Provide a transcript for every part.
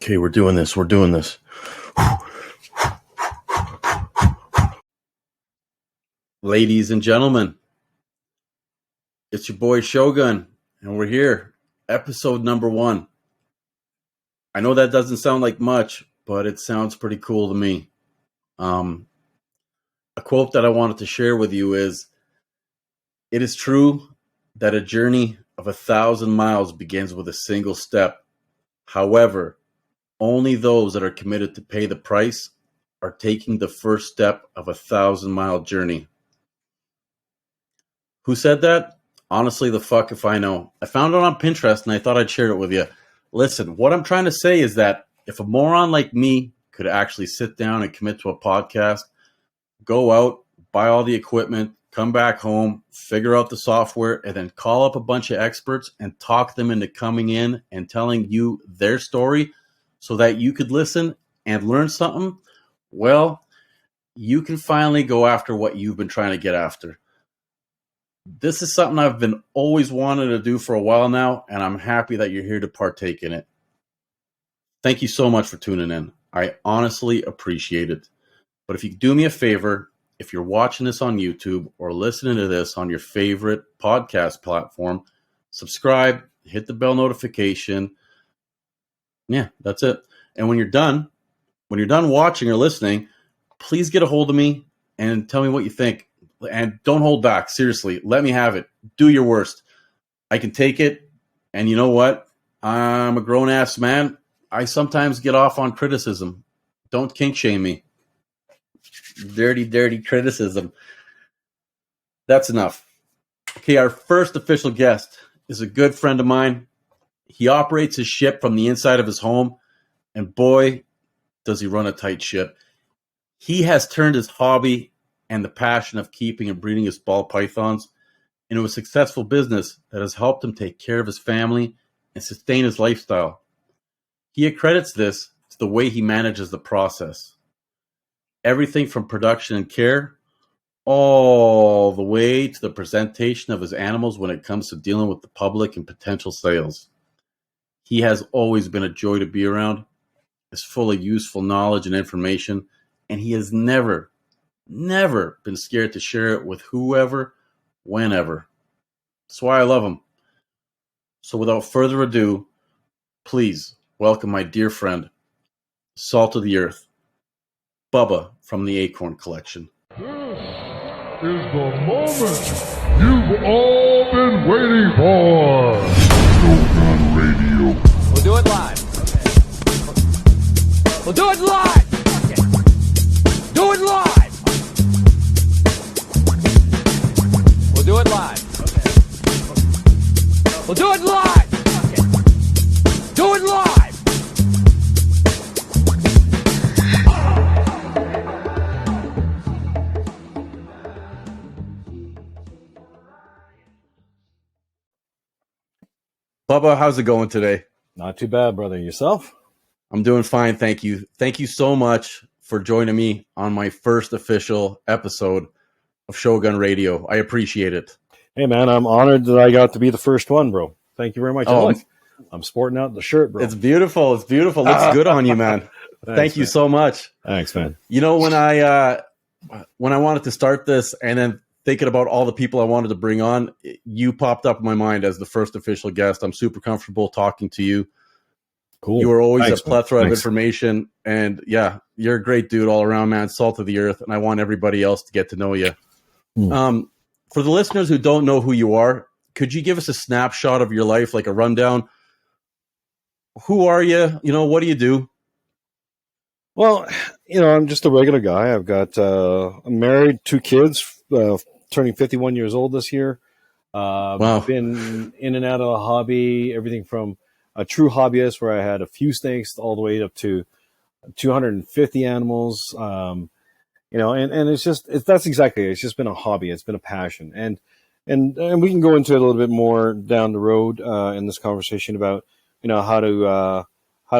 Okay, we're doing this. We're doing this. Ladies and gentlemen, it's your boy Shogun, and we're here. Episode number 1. I know that doesn't sound like much, but it sounds pretty cool to me. A quote that I wanted to share with you is, "It is true that a journey of 1,000 miles begins with a single step. However, only those that are committed to pay the price are taking the first step of a 1,000-mile journey." Who said that? Honestly, the fuck if I know. I found it on Pinterest and I thought I'd share it with you. Listen, what I'm trying to say is that if a moron like me could actually sit down and commit to a podcast, go out, buy all the equipment, come back home, figure out the software, and then call up a bunch of experts and talk them into coming in and telling you their story so that you could listen and learn something, well, you can finally go after what you've been trying to get after. This is something I've been always wanting to do for a while now, and I'm happy that you're here to partake in it. Thank you so much for tuning in. I honestly appreciate it. But if you do me a favor, if you're watching this on YouTube or listening to this on your favorite podcast platform, subscribe, hit the bell notification. Yeah, that's it. And when you're done watching or listening, please get a hold of me and tell me what you think. And don't hold back. Seriously, let me have it. Do your worst. I can take it. And you know what? I'm a grown-ass man. I sometimes get off on criticism. Don't kink shame me. Dirty, dirty criticism. That's enough. Okay, our first official guest is a good friend of mine. He operates his ship from the inside of his home. And boy, does he run a tight ship. He has turned his hobby and the passion of keeping and breeding his ball pythons into a successful business that has helped him take care of his family and sustain his lifestyle. He accredits this to the way he manages the process. Everything from production and care, all the way to the presentation of his animals when it comes to dealing with the public and potential sales. He has always been a joy to be around, is full of useful knowledge and information, and he has never been scared to share it with whoever, whenever. That's why I love him. So without further ado, please welcome my dear friend, Salt of the Earth, Bubba from the Acorn Collection. This is the moment you've all been waiting for. Shogun Radio. We'll do it live. We'll do it live. Do it live. We'll do it live. We'll do it live. Do it live. Bubba, how's it going today? Not too bad, brother. Yourself? I'm doing fine, thank you. Thank you so much for joining me on my first official episode of Shogun Radio. I appreciate it. Hey, man, I'm honored that I got to be the first one, bro. Thank you very much. Oh, Look, I'm sporting out the shirt, bro. It's beautiful. It's beautiful. Looks good on you, man. Thank you so much. Thanks, man. You know, when I wanted to start this and then thinking about all the people I wanted to bring on, you popped up in my mind as the first official guest. I'm super comfortable talking to you. Cool. You were always Thanks, a plethora man. of information. And yeah, you're a great dude all around, man. Salt of the earth. And I want everybody else to get to know you. For the listeners who don't know who you are, could you give us a snapshot of your life, like a rundown? Who are you? You know, what do you do? Well, I'm just a regular guy. I've got I'm married, 2 kids, turning 51 years old this year. Wow. Been in and out of the hobby, everything from a true hobbyist where I had a few snakes all the way up to 250 animals. And that's exactly it. It's just been a hobby. It's been a passion. And we can go into it a little bit more down the road in this conversation about, how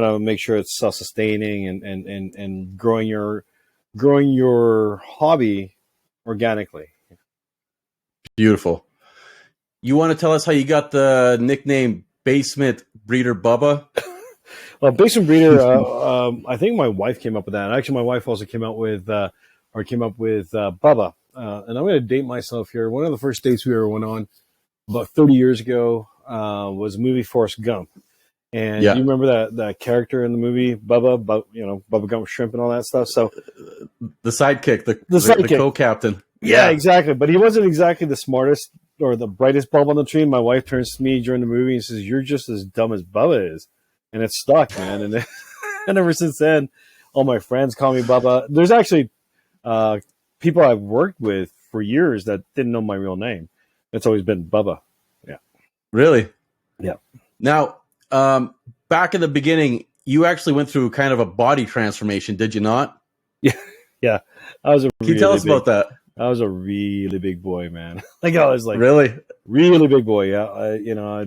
to make sure it's self-sustaining and growing your hobby organically. Beautiful. You want to tell us how you got the nickname Basement Breeder Bubba? Well, basement breeder, I think my wife came up with that. Actually, my wife also came up with Bubba. And I'm going to date myself here. One of the first dates we ever went on about 30 years ago was movie Forrest Gump. And Yeah. do you remember that character in the movie, Bubba, Bubba Gump Shrimp and all that stuff? So The sidekick, the sidekick. co-captain. yeah, exactly. But he wasn't exactly the smartest or the brightest bulb on the tree. And my wife turns to me during the movie and says, "You're just as dumb as Bubba is." And it stuck, man. And, and ever since then, all my friends call me Bubba. There's actually people I've worked with for years that didn't know my real name. It's always been Bubba. Yeah. Really? Yeah. Now, back in the beginning, you actually went through kind of a body transformation, did you not? Yeah. I was Can you tell us about that? I was a really big boy, man. I was like Really? really big boy. Yeah.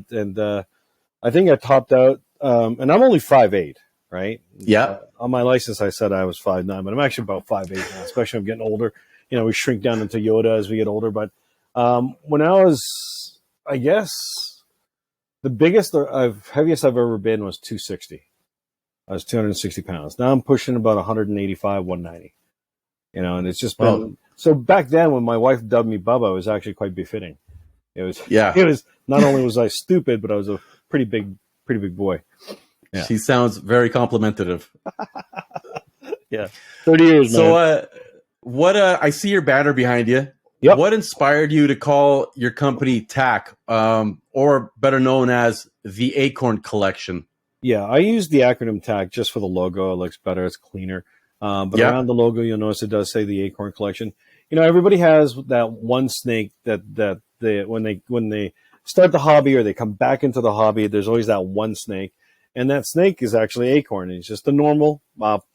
I think I topped out, and I'm only 5'8", right? Yeah. On my license, I said I was 5'9", but I'm actually about 5'8" now, especially I'm getting older. We shrink down into Yoda as we get older. But when I was, I guess, the biggest, heaviest I've ever been was 260. I was 260 pounds. Now I'm pushing about 185, 190. And it's just been so. Back then, when my wife dubbed me Bubba, it was actually quite befitting. It was. Not only was I stupid, but I was a pretty big boy. Yeah. She sounds very complimentative. Yeah, 30 years. So, I see your banner behind you. Yep. What inspired you to call your company TAC, or better known as the Acorn Collection? Yeah, I use the acronym TAC just for the logo. It looks better. It's cleaner. But around the logo, you'll notice it does say the Acorn Collection. Everybody has that one snake that they when they start the hobby or they come back into the hobby, there's always that one snake. And that snake is actually Acorn. He's just a normal,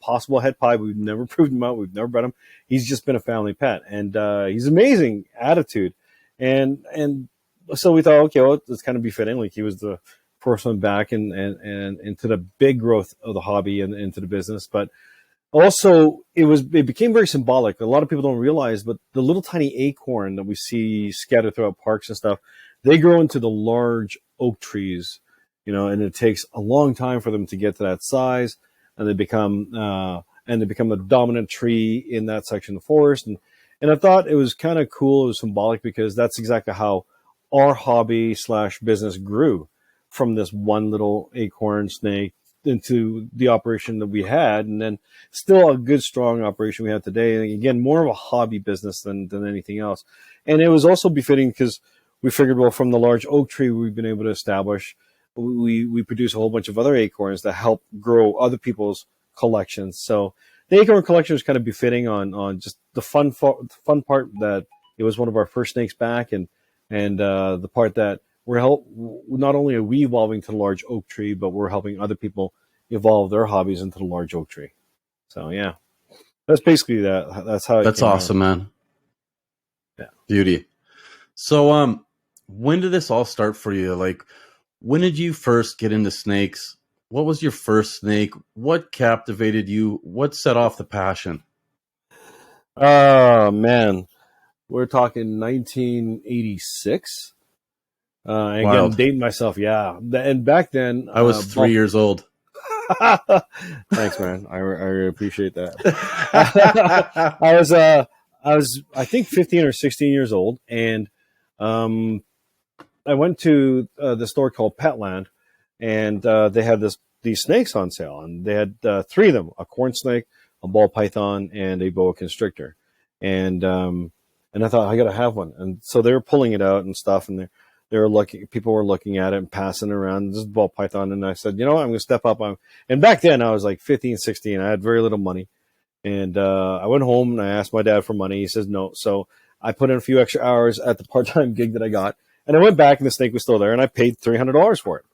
possible head pie. We've never proved him out. We've never bred him. He's just been a family pet. And he's amazing attitude. And so we thought, okay, well, it's kind of befitting. Like he was the first one back and into the big growth of the hobby and into the business. But also, it became very symbolic. A lot of people don't realize, but the little tiny acorn that we see scattered throughout parks and stuff, they grow into the large oak trees, and it takes a long time for them to get to that size, and they become the dominant tree in that section of the forest. And I thought it was kind of cool. It was symbolic because that's exactly how our hobby / business grew, from this one little acorn snake into the operation that we had, and then still a good, strong operation we have today. And again, more of a hobby business than anything else. And it was also befitting because we figured, well, from the large oak tree we've been able to establish, we produce a whole bunch of other acorns that help grow other people's collections. So the Acorn Collection was kind of befitting on just the fun part that it was one of our first snakes back, and the part that not only are we evolving to the large oak tree, but we're helping other people evolve their hobbies into the large oak tree. So yeah, that's basically that. That's how. That's awesome, man. Yeah, beauty. So, when did this all start for you? Like, when did you first get into snakes? What was your first snake? What captivated you? What set off the passion? Oh man, we're talking 1986. Again, I'm dating myself. Yeah. And back then I was 3 years old. Thanks, man. I really appreciate that. I was, I think 15 or 16 years old. And, I went to the store called Petland, and they had these snakes on sale, and they had 3 of them: a corn snake, a ball python, and a boa constrictor. And I thought, I got to have one. And so they were pulling it out and stuff, and people were looking at it and passing it around. This is ball python. And I said, I'm going to step up. And back then I was like 15, 16. I had very little money. And I went home and I asked my dad for money. He says no. So I put in a few extra hours at the part-time gig that I got. And I went back and the snake was still there, and I paid $300 for it.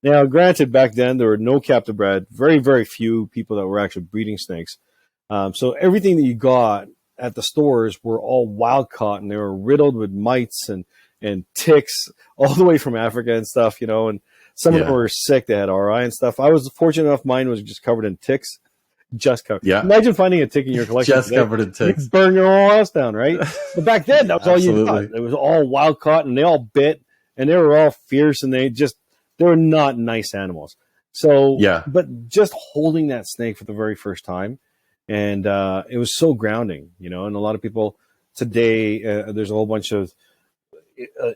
Now, granted, back then there were no captive bred, very, very few people that were actually breeding snakes. So everything that you got at the stores were all wild caught, and they were riddled with mites and ticks all the way from Africa and stuff, and some of them were sick. They had RI and stuff. I was fortunate enough. Mine was just covered in ticks. Just covered. Yeah. Imagine finding a tick in your collection. Just covered in ticks. You burn your whole house down, right? But back then, that was all you got. It was all wild caught, and they all bit, and they were all fierce, and they were not nice animals. So, Yeah. but just holding that snake for the very first time, and it was so grounding, you know. And a lot of people today, there's a whole bunch of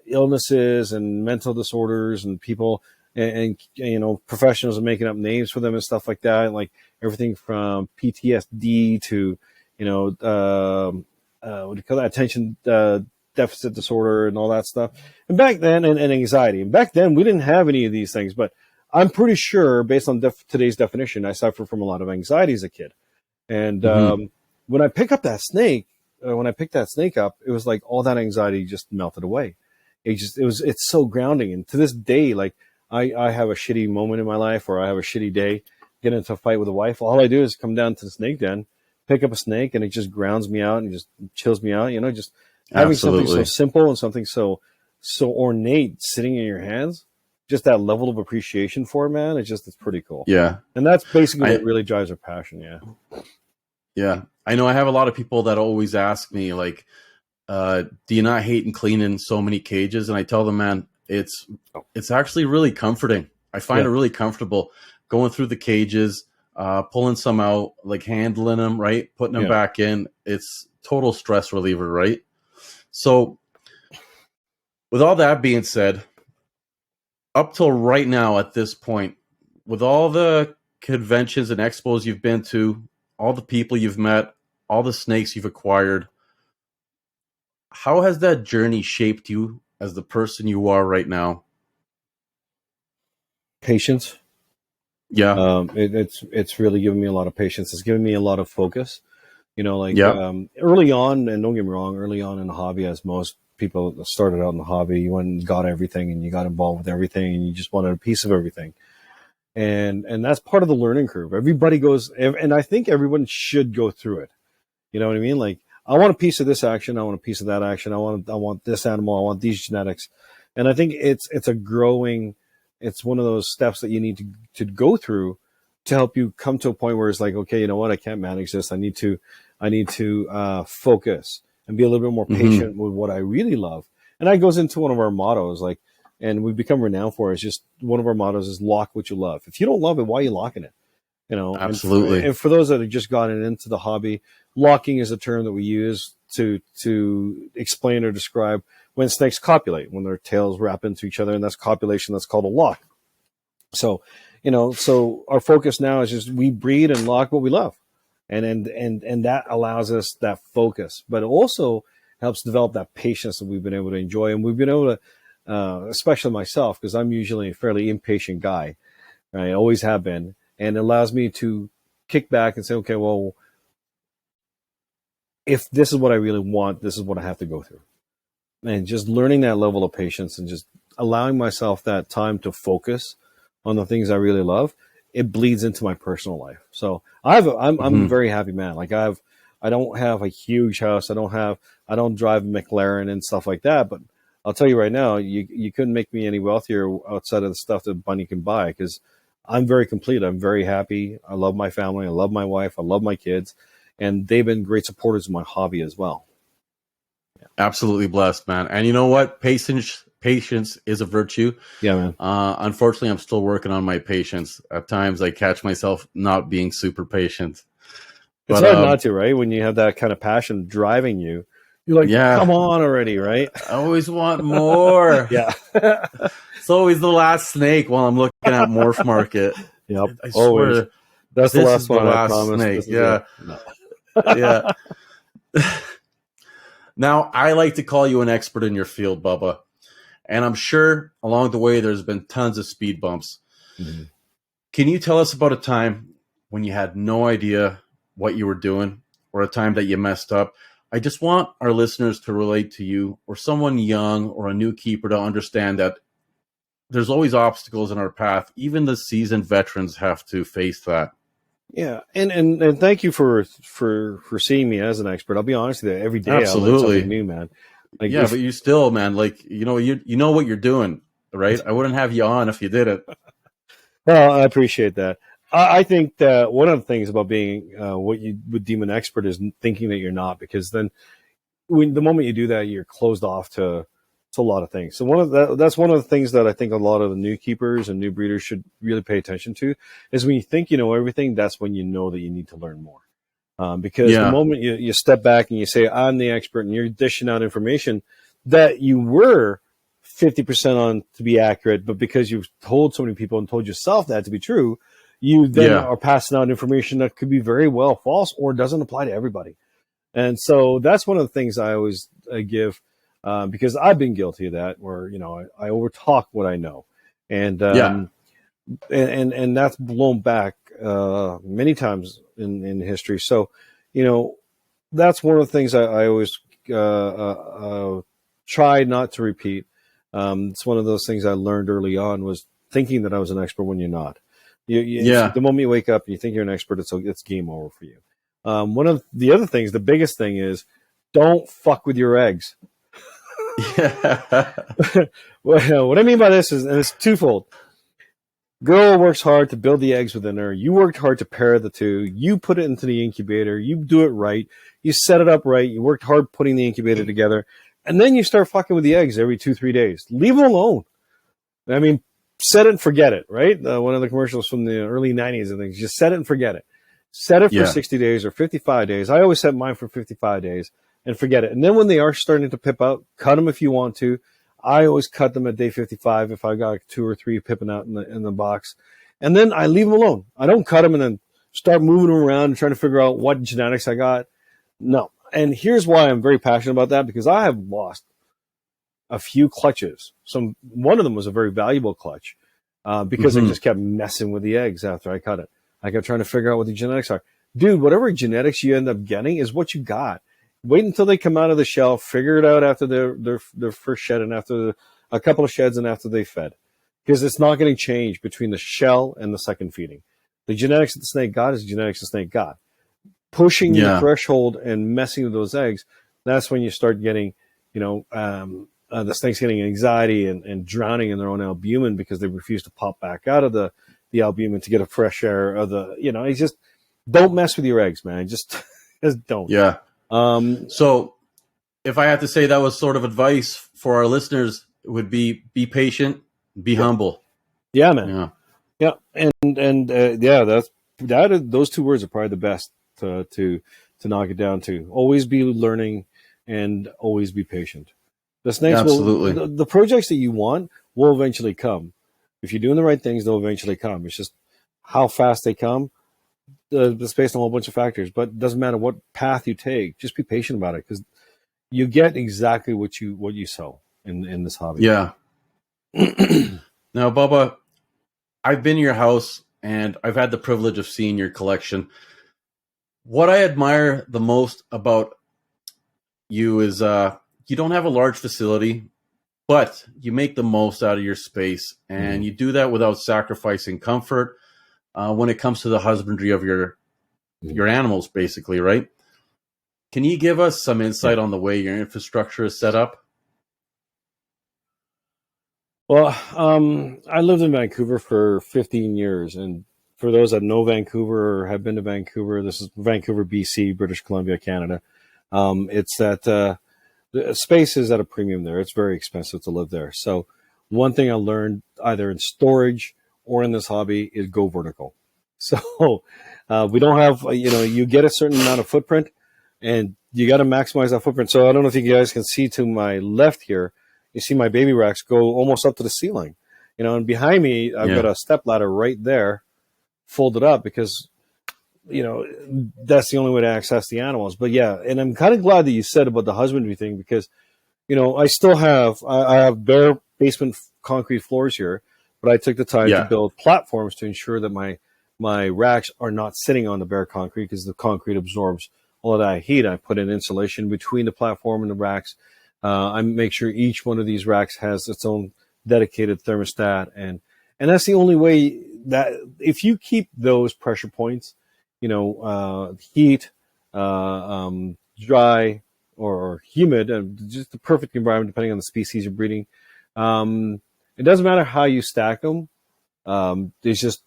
illnesses and mental disorders, and people and you know, professionals are making up names for them and stuff like that, like everything from PTSD to, you know, what do you call that, attention deficit disorder and all that stuff. And back then, and anxiety. And back then, we didn't have any of these things, but I'm pretty sure, based on today's definition, I suffered from a lot of anxiety as a kid. And when I picked that snake up, it was like all that anxiety just melted away. It's so grounding. And to this day, like I have a shitty moment in my life, or I have a shitty day, get into a fight with a wife. All I do is come down to the snake den, pick up a snake, and it just grounds me out and just chills me out. You know, just having something so simple and something so ornate sitting in your hands. Just that level of appreciation for it, man. It's pretty cool. Yeah. And that's basically what really drives our passion. Yeah. Yeah. I know I have a lot of people that always ask me, like, do you not hate and cleaning so many cages? And I tell them, man, it's actually really comforting. I find it really comfortable going through the cages, pulling some out, like handling them, right? Putting them back in. It's total stress reliever, right? So with all that being said, up till right now at this point, with all the conventions and expos you've been to, all the people you've met, all the snakes you've acquired, how has that journey shaped you as the person you are right now? Patience. Yeah. It's really given me a lot of patience. It's given me a lot of focus. You know, like early on, and don't get me wrong, early on in the hobby, as most people that started out in the hobby, you went and got everything, and you got involved with everything, and you just wanted a piece of everything. And that's part of the learning curve. Everybody goes, and I think everyone should go through it. You know what I mean? Like, I want a piece of this action, I want a piece of that action, I want this animal, I want these genetics. And I think it's one of those steps that you need to go through to help you come to a point where it's like, okay, you know what, I can't manage this. I need to focus and be a little bit more patient with what I really love. And that goes into one of our mottos, like, and we've become renowned for it. It's just one of our mottos is lock what you love. If you don't love it, why are you locking it? You know, absolutely. And for those that have just gotten into the hobby, locking is a term that we use to explain or describe when snakes copulate, when their tails wrap into each other, and that's copulation. That's called a lock. So, you know, so our focus now is just we breed and lock what we love. And that allows us that focus, but it also helps develop that patience that we've been able to enjoy. And we've been able to, especially myself, because I'm usually a fairly impatient guy. Right? I always have been. And it allows me to kick back and say, okay, well, if this is what I really want, this is what I have to go through. And just learning that level of patience and just allowing myself that time to focus on the things I really love, it bleeds into my personal life. So I'm a very happy man. Like I don't have a huge house. I don't drive a McLaren and stuff like that. But I'll tell you right now, you couldn't make me any wealthier outside of the stuff that Bunny can buy, because I'm very complete. I'm very happy. I love my family. I love my wife. I love my kids. And they've been great supporters of my hobby as well. Yeah. Absolutely blessed, man. And you know what? Patience is a virtue. Yeah, man. Unfortunately, I'm still working on my patience. At times, I catch myself not being super patient. It's hard not to, right? When you have that kind of passion driving you, you're like, come on already, right? I always want more. Yeah. It's always the last snake while I'm looking at Morph Market. Yep. I swear. Always. That's the last one. I promise. Snake. Yeah. Yeah. Now, I like to call you an expert in your field, Bubba. And I'm sure along the way, there's been tons of speed bumps. Mm-hmm. Can you tell us about a time when you had no idea what you were doing, or a time that you messed up? I just want our listeners to relate to you, or someone young or a new keeper to understand that there's always obstacles in our path. Even the seasoned veterans have to face that. Yeah, and thank you for seeing me as an expert. I'll be honest with you, every day I learn something new, man. Like, yeah, but you still, man, like, you know what you're doing, right? I wouldn't have you on if you did it. Well, I appreciate that. I think that one of the things about being what you would deem an expert is thinking that you're not, because then the moment you do that, you're closed off to It's a lot of things. So that's one of the things that I think a lot of the new keepers and new breeders should really pay attention to is when you think you know everything, that's when you know that you need to learn more. Because the moment you step back and you say, I'm the expert, and you're dishing out information that you were 50% on to be accurate, but because you've told so many people and told yourself that to be true, you then are passing out information that could be very well false or doesn't apply to everybody. And so that's one of the things I always give. Because I've been guilty of that, where I overtalk what I know, and that's blown back many times in history. So, that's one of the things I always try not to repeat. It's one of those things I learned early on was thinking that I was an expert when you're not. The moment you wake up and you think you're an expert, it's game over for you. One of the other things, the biggest thing is, don't fuck with your eggs. Yeah. Well, what I mean by this is, and it's twofold. Girl works hard to build the eggs within her. You worked hard to pair the two. You put it into the incubator. You do it right. You set it up right. You worked hard putting the incubator together. And then you start fucking with the eggs every 2-3 days. Leave them alone. I mean, set it and forget it, right? One of the commercials from the early 90s, I think, just set it and forget it. Set it for 60 days or 55 days. I always set mine for 55 days. And forget it. And then when they are starting to pip out, cut them if you want to. I always cut them at day 55 if I got 2 or 3 pipping out in the box. And then I leave them alone. I don't cut them and then start moving them around and trying to figure out what genetics I got. No. And here's why I'm very passionate about that, because I have lost a few clutches. One of them was a very valuable clutch because I just kept messing with the eggs after I cut it. I kept trying to figure out what the genetics are. Dude, whatever genetics you end up getting is what you got. Wait until they come out of the shell, figure it out after their first shed and after a couple of sheds and after they fed. Because it's not going to change between the shell and the second feeding. The genetics that the snake got is the genetics the snake got. Pushing the threshold and messing with those eggs, that's when you start getting, the snakes getting anxiety and drowning in their own albumin because they refuse to pop back out of the albumin to get a fresh air of the, it's just, don't mess with your eggs, man. Just don't. Yeah. So if I had to say that was sort of advice for our listeners, it would be patient, be humble. Yeah, man. Yeah. And those 2 words are probably the best to knock it down to. Always be learning and always be patient. The snakes the projects that you want will eventually come. If you're doing the right things, they'll eventually come. It's just how fast they come. It's based on a whole bunch of factors, but it doesn't matter what path you take. Just be patient about it, because you get exactly what you sow in this hobby. Yeah. Now, Bubba, I've been to your house and I've had the privilege of seeing your collection. What I admire the most about you is you don't have a large facility, but you make the most out of your space, and you do that without sacrificing comfort. When it comes to the husbandry of your animals, basically, right? Can you give us some insight on the way your infrastructure is set up? Well, I lived in Vancouver for 15 years, and for those that know Vancouver or have been to Vancouver, this is Vancouver, BC, British Columbia, Canada. It's that the space is at a premium there. It's very expensive to live there. So one thing I learned either in storage or in this hobby is go vertical. So we don't have, you get a certain amount of footprint and you got to maximize that footprint. So I don't know if you guys can see to my left here, you see my baby racks go almost up to the ceiling, and behind me, I've got a step ladder right there folded up because, that's the only way to access the animals. But yeah, and I'm kind of glad that you said about the husbandry thing because, I still have, I have bare basement concrete floors here, but I took the time to build platforms to ensure that my racks are not sitting on the bare concrete because the concrete absorbs all of that heat. I put in insulation between the platform and the racks. I make sure each one of these racks has its own dedicated thermostat. And that's the only way that if you keep those pressure points, heat, dry or humid, just the perfect environment, depending on the species you're breeding. It doesn't matter how you stack them. There's just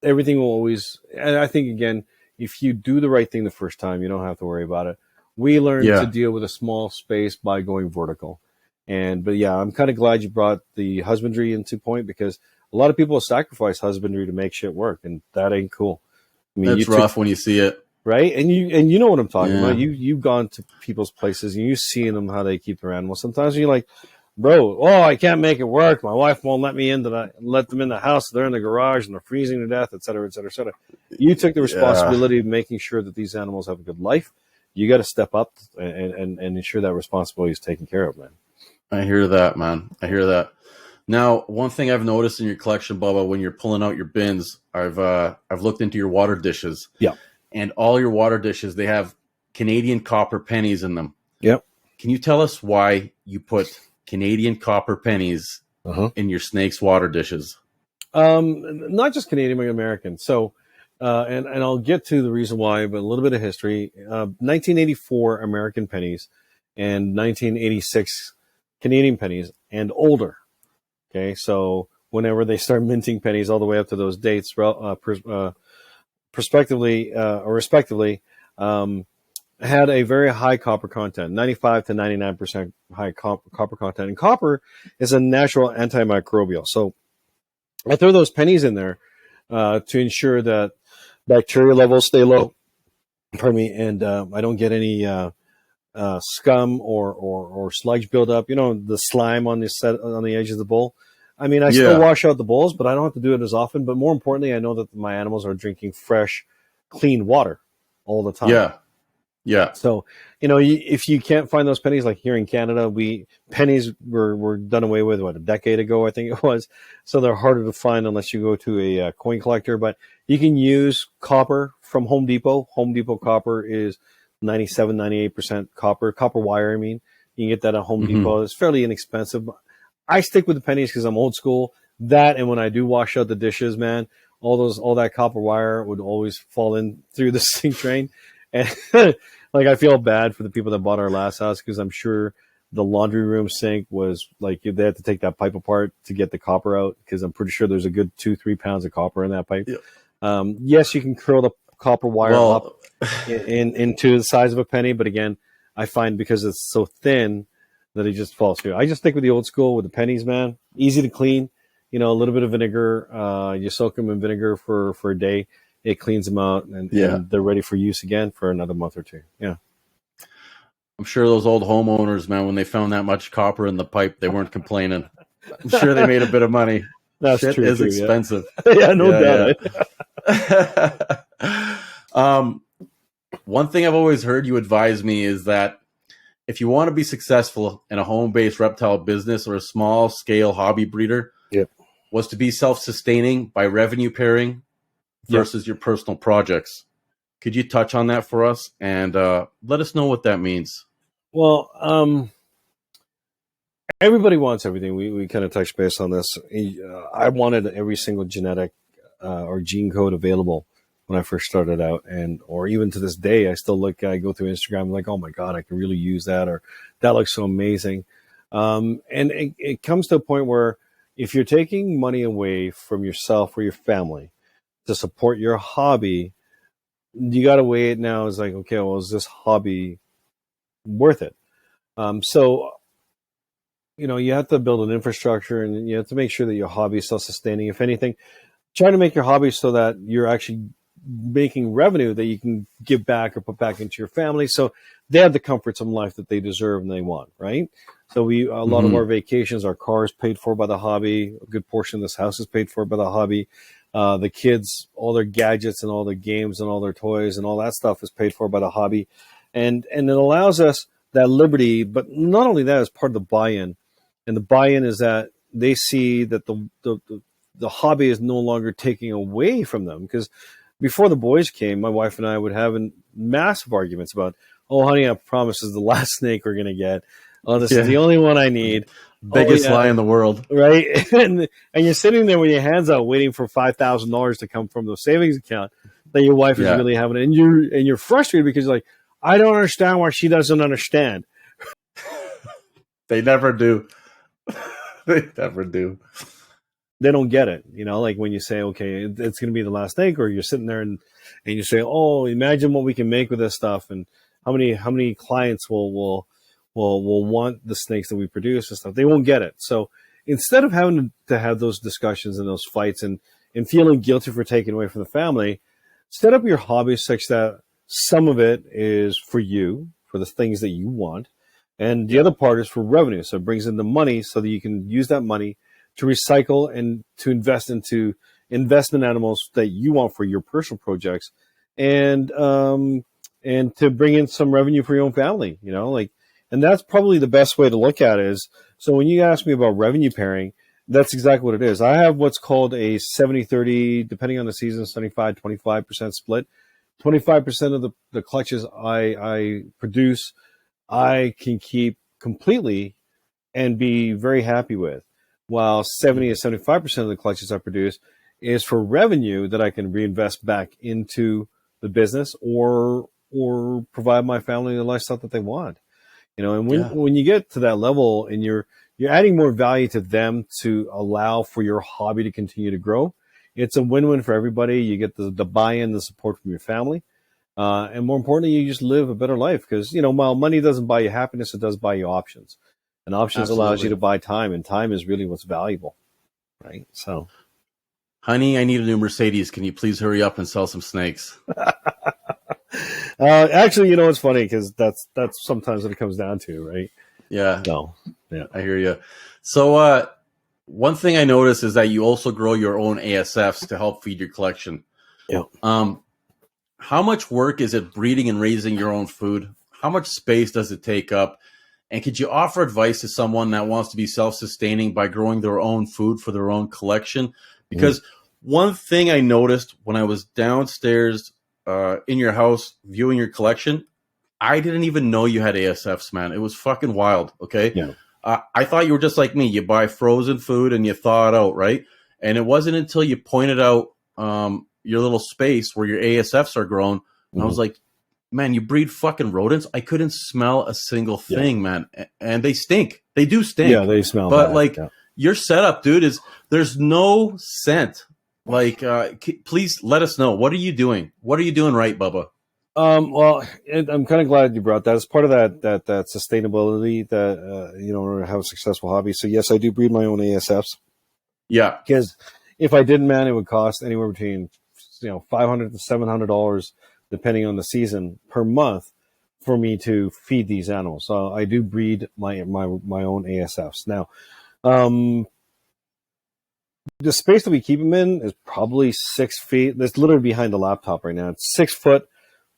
everything will always, and I think, again, if you do the right thing the first time, you don't have to worry about it. We learned to deal with a small space by going vertical. But yeah, I'm kind of glad you brought the husbandry into point, because a lot of people sacrifice husbandry to make shit work, and that ain't cool. I mean, That's rough when you see it. right? And you know what I'm talking Yeah. about. You've gone to people's places and you've seen them how they keep their animals. Sometimes you're like, bro, oh, I can't make it work. My wife won't let me let them in the house. They're in the garage and they're freezing to death, et cetera, et cetera, et cetera. You took the responsibility of making sure that these animals have a good life. You got to step up and ensure that responsibility is taken care of, man. I hear that, man. I hear that. Now, one thing I've noticed in your collection, Bubba, when you're pulling out your bins, I've looked into your water dishes. Yeah. And all your water dishes, they have Canadian copper pennies in them. Yep. Can you tell us why you put Canadian copper pennies in your snake's water dishes? Not just Canadian, but American. So, and I'll get to the reason why, but a little bit of history. 1984 American pennies and 1986 Canadian pennies and older. Okay, so whenever they start minting pennies all the way up to those dates, respectively, had a very high copper content, 95 to 99% high copper content. And copper is a natural antimicrobial. So I throw those pennies in there to ensure that bacteria levels stay low. Pardon me, and I don't get any scum or sludge buildup. You know, the slime on the edge of the bowl. I mean, I still wash out the bowls, but I don't have to do it as often. But more importantly, I know that my animals are drinking fresh, clean water all the time. Yeah. Yeah. So, you know, if you can't find those pennies, like here in Canada, pennies were done away with, a decade ago, I think it was. So they're harder to find unless you go to a coin collector. But you can use copper from Home Depot. Home Depot copper is 97, 98% copper wire. I mean, you can get that at Home Depot. It's fairly inexpensive. I stick with the pennies because I'm old school. That, and when I do wash out the dishes, man, all that copper wire would always fall in through the sink drain. And like, I feel bad for the people that bought our last house, because I'm sure the laundry room sink was like, they had to take that pipe apart to get the copper out, because I'm pretty sure there's a good 2-3 pounds of copper in that pipe. Yeah. Yes, you can curl the copper wire up into the size of a penny, but again, I find because it's so thin that it just falls through. I just stick with the old school with the pennies, man. Easy to clean. You know, a little bit of vinegar. You soak them in vinegar for a day. It cleans them out, and they're ready for use again for another month or two. Yeah. I'm sure those old homeowners, man, when they found that much copper in the pipe, they weren't complaining. I'm sure they made a bit of money. That's Shit true. is expensive. Yeah, no doubt. One thing I've always heard you advise me is that if you want to be successful in a home-based reptile business or a small-scale hobby breeder, was to be self-sustaining by revenue pairing versus your personal projects. Could you touch on that for us and let us know what that means? Well, everybody wants everything. We kind of touched base on this. I wanted every single genetic or gene code available when I first started out, or even to this day, I go through Instagram, I'm like, oh my God, I can really use that, or that looks so amazing. And it comes to a point where if you're taking money away from yourself or your family to support your hobby, you got to weigh it now. It's like, okay, well, is this hobby worth it? So, you know, you have to build an infrastructure, and you have to make sure that your hobby is self-sustaining. If anything, try to make your hobby so that you're actually making revenue that you can give back or put back into your family, so they have the comforts of life that they deserve and they want, right? So a lot of our vacations, our cars paid for by the hobby. A good portion of this house is paid for by the hobby. The kids, all their gadgets and all their games and all their toys and all that stuff is paid for by the hobby. And it allows us that liberty, but not only that, as part of the buy-in. And the buy-in is that they see that the hobby is no longer taking away from them. Because before the boys came, my wife and I would have massive arguments about, oh, honey, I promise this is the last snake we're going to get. Oh, this is the only one I need. Biggest lie in the world. Right? and you're sitting there with your hands out waiting for $5,000 to come from the savings account that your wife is really having. And you're frustrated because you're like, I don't understand why she doesn't understand. They never do. They never do. They don't get it. You know, like when you say, okay, it's going to be the last snake, or you're sitting there and you say, oh, imagine what we can make with this stuff, and how many clients will will want the snakes that we produce and stuff. They won't get it. So instead of having to have those discussions and those fights and feeling guilty for taking away from the family, set up your hobby such that some of it is for you, for the things that you want, and the other part is for revenue. So it brings in the money so that you can use that money to recycle and to invest into investment animals that you want for your personal projects, and to bring in some revenue for your own family, and that's probably the best way to look at it is, so when you ask me about revenue pairing, that's exactly what it is. I have what's called a 70-30, depending on the season, 75-25% split. 25% of the clutches I produce, I can keep completely and be very happy with, while 70-75% of the clutches I produce is for revenue that I can reinvest back into the business or provide my family the lifestyle that they want. And when you get to that level and you're adding more value to them to allow for your hobby to continue to grow, it's a win-win for everybody. You get the buy-in, the support from your family. And more importantly, you just live a better life because, while money doesn't buy you happiness, it does buy you options. And options allows you to buy time, and time is really what's valuable, right? So, honey, I need a new Mercedes. Can you please hurry up and sell some snakes? Actually, it's funny because that's sometimes what it comes down to, right? Yeah. No. Yeah. I hear you. So, one thing I noticed is that you also grow your own ASFs to help feed your collection. Yeah. How much work is it breeding and raising your own food? How much space does it take up? And could you offer advice to someone that wants to be self-sustaining by growing their own food for their own collection? Because one thing I noticed when I was downstairs in your house viewing your collection, I didn't even know you had ASFs, man. It was fucking wild, okay? Yeah. I thought you were just like me. You buy frozen food and you thaw it out, right? And it wasn't until you pointed out your little space where your ASFs are grown, and I was like, man, you breed fucking rodents? I couldn't smell a single thing, man. And they stink. They do stink. Yeah, they smell but bad. Your setup, dude, there's no scent. Please let us know. What are you doing? What are you doing right, Bubba? Well, I'm kind of glad you brought that. It's part of that sustainability that, in order to have a successful hobby. So yes, I do breed my own ASFs. Yeah. Because if I didn't, man, it would cost anywhere between, $500 to $700, depending on the season, per month for me to feed these animals. So I do breed my own ASFs. Now, the space that we keep them in is probably 6 feet. That's literally behind the laptop right now. It's 6 foot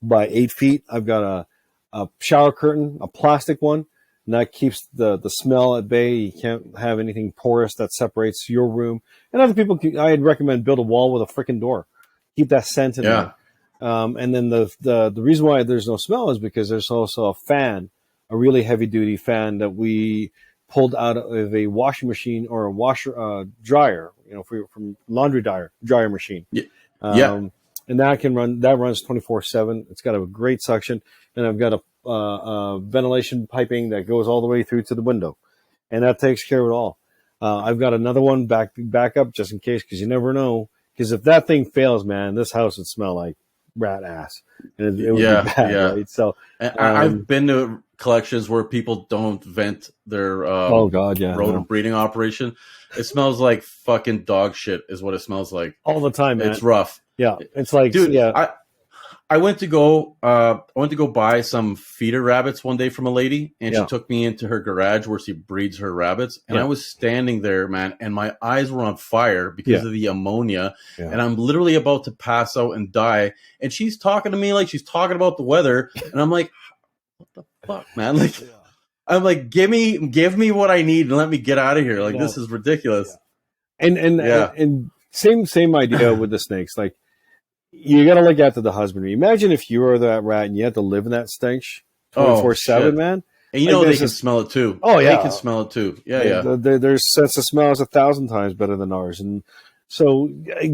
by 8 feet. I've got a shower curtain, a plastic one, and that keeps the smell at bay. You can't have anything porous that separates your room. And other people, I'd recommend build a wall with a freaking door. Keep that scent in there. And then the reason why there's no smell is because there's also a fan, a really heavy duty fan that we pulled out of a washing machine or a dryer, from laundry dryer machine. And that runs 24/7. It's got a great suction, and I've got a ventilation piping that goes all the way through to the window, and that takes care of it all. I've got another one back up just in case, because you never know. Because if that thing fails, man, this house would smell like rat ass, and it would be bad, right? So I've been to collections where people don't vent their rodent breeding operation. It smells like fucking dog shit, is what it smells like all the time, man. It's rough. Yeah, it's like, dude. Yeah. I went to go buy some feeder rabbits one day from a lady, and she took me into her garage where she breeds her rabbits. And I was standing there, man, and my eyes were on fire because of the ammonia. Yeah. And I'm literally about to pass out and die. And she's talking to me like she's talking about the weather, and I'm like, what the fuck, man? Like, I'm like, give me what I need and let me get out of here. Like, this is ridiculous. Yeah. And same idea with the snakes. Like, you got to look after the husbandry. Imagine if you were that rat and you had to live in that stench 24/7, man. And they can smell it too. Oh yeah, they can smell it too. Yeah. Their sense of smell is 1,000 times better than ours. And so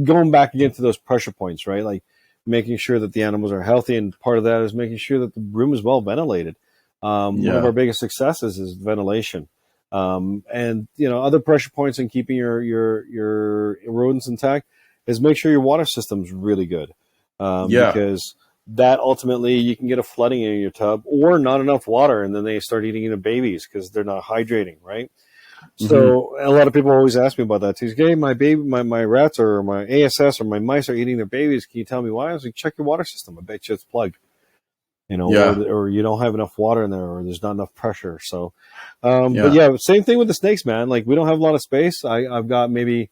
going back again to those pressure points, right? Like making sure that the animals are healthy, and part of that is making sure that the room is well ventilated. One of our biggest successes is ventilation. And other pressure points in keeping your rodents intact is make sure your water system's really good. Because that ultimately you can get a flooding in your tub or not enough water, and then they start eating the babies because they're not hydrating, right? So a lot of people always ask me about that too. Hey, my rats or my ASS or my mice are eating their babies. Can you tell me why? I was like, check your water system. I bet you it's plugged. Or you don't have enough water in there, or there's not enough pressure. So, but yeah, same thing with the snakes, man. Like we don't have a lot of space. I've got maybe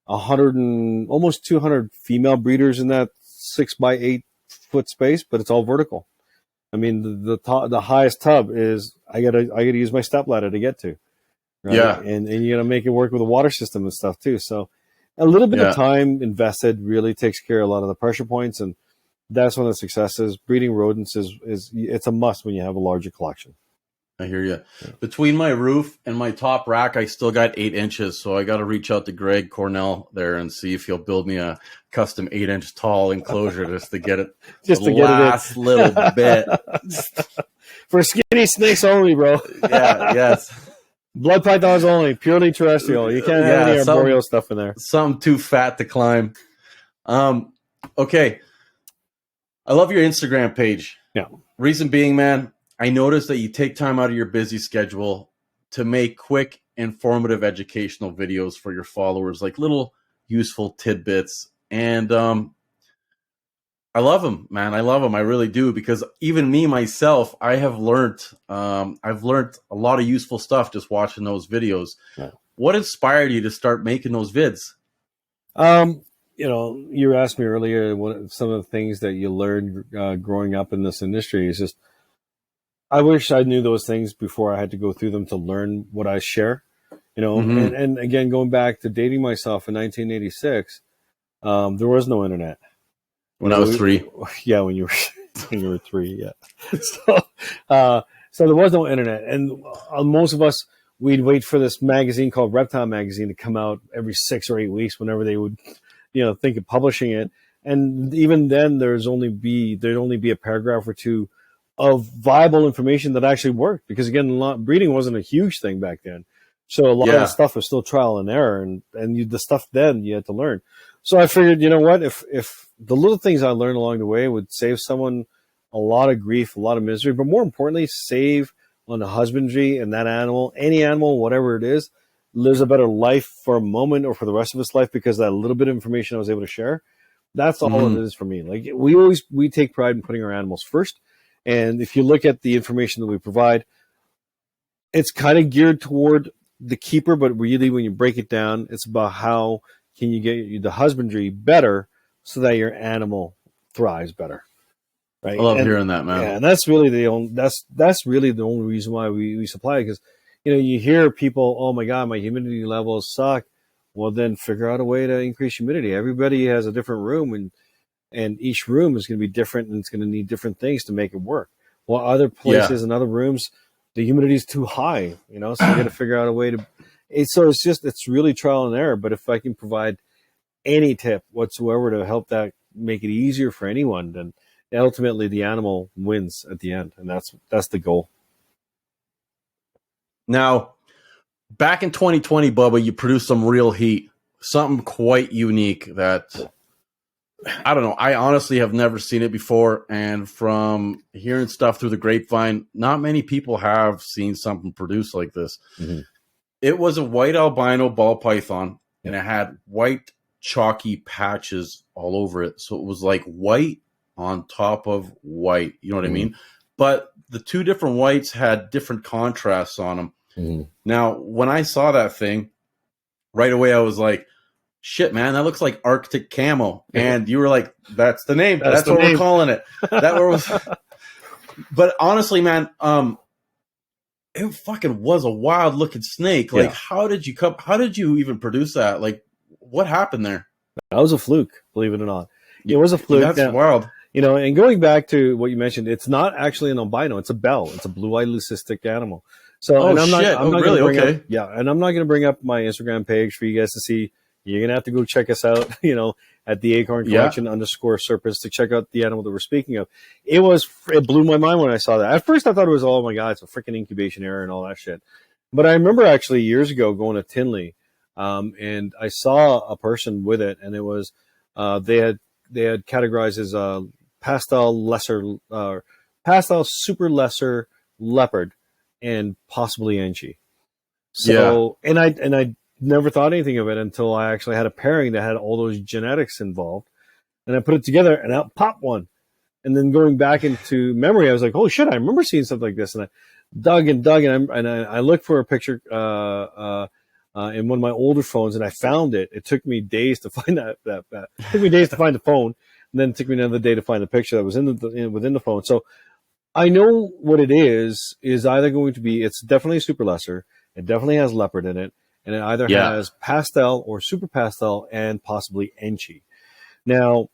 100 and almost 200 female breeders in that 6 by 8 foot space, but it's all vertical. I mean, the highest tub is I gotta use my step ladder to get to. Right? Yeah. And you got to make it work with the water system and stuff too. So a little bit of time invested really takes care of a lot of the pressure points. And that's one of the successes. Breeding rodents is it's a must when you have a larger collection. I hear you. Yeah. Between my roof and my top rack, I still got 8 inches. So I got to reach out to Greg Cornell there and see if he'll build me a custom 8-inch tall enclosure just to get it last little bit. For skinny snakes only, bro. Yeah, yes. Blood pythons only, purely terrestrial. You can't have any arboreal stuff in there. Something too fat to climb. Okay. I love your Instagram page. Yeah. Reason being, man, I noticed that you take time out of your busy schedule to make quick, informative, educational videos for your followers, like little useful tidbits. And I love them, man. I love them. I really do, because even me, myself, I've learned a lot of useful stuff just watching those videos. Yeah. What inspired you to start making those vids? You asked me earlier what some of the things that you learned growing up in this industry. Is just, I wish I knew those things before I had to go through them to learn what I share. And again, going back to dating myself in 1986, there was no internet. When I was 3. Yeah, when you were 3, yeah. So there was no internet. And most of us, we'd wait for this magazine called Reptile magazine to come out every 6 or 8 weeks whenever they would, think of publishing it. And even then there'd only be a paragraph or two of viable information that actually worked. Because again, breeding wasn't a huge thing back then. So a lot of the stuff was still trial and error, and the stuff then you had to learn. So I figured, you know what, if the little things I learned along the way would save someone a lot of grief, a lot of misery, but more importantly, save on the husbandry and that animal, any animal, whatever it is, lives a better life for a moment or for the rest of its life because that little bit of information I was able to share, that's all it is for me. Like we take pride in putting our animals first. And if you look at the information that we provide, it's kind of geared toward the keeper, but really when you break it down, it's about how can you get the husbandry better so that your animal thrives better. Right. I love hearing that, man. Yeah, and that's really that's really the only reason why we supply it, because you hear people, oh my God, my humidity levels suck. Well, then figure out a way to increase humidity. Everybody has a different room, and each room is going to be different, and it's going to need different things to make it work. While other places and other rooms, the humidity is too high, so you got to figure out a way to. It's really trial and error. But if I can provide any tip whatsoever to help that make it easier for anyone, then ultimately the animal wins at the end, and that's the goal. Now, back in 2020, Bubba, you produced some real heat, something quite unique that I don't know. I honestly have never seen it before, and from hearing stuff through the grapevine, not many people have seen something produced like this. Mm-hmm. It was a white albino ball python, and it had white chalky patches all over it. So it was like white on top of white. You know what I mean? But the two different whites had different contrasts on them. Mm-hmm. Now, when I saw that thing, right away I was like, shit, man, that looks like Arctic camo. And you were like, that's the name. That's what we're calling it. But honestly, man, it fucking was a wild looking snake. Like, how did you even produce that? Like, what happened there? That was a fluke, believe it or not. It was a fluke. That's wild. And going back to what you mentioned, it's not actually an albino. It's a bell. It's a blue-eyed leucistic animal. So, I'm really? Okay. And I'm not going to bring up my Instagram page for you guys to see. You're going to have to go check us out, at the Acorn Collection _Serpents to check out the animal that we're speaking of. It blew my mind when I saw that. At first I thought it was, oh my God, it's a freaking incubation error and all that shit. But I remember actually years ago going to Tinley, and I saw a person with it, and it was, they had categorized as pastel super lesser leopard, and possibly Enchi. So, and I never thought anything of it until I actually had a pairing that had all those genetics involved, and I put it together, and out popped one. And then going back into memory, I was like, "Oh shit! I remember seeing something like this." And I dug, and I looked for a picture in one of my older phones, and I found it. It took me days to find that. It took me days to find the phone, and then it took me another day to find the picture that was within the phone. So I know what it is either going to be. It's definitely super lesser. It definitely has leopard in it, and it either has pastel or super pastel and possibly Enchi. Now,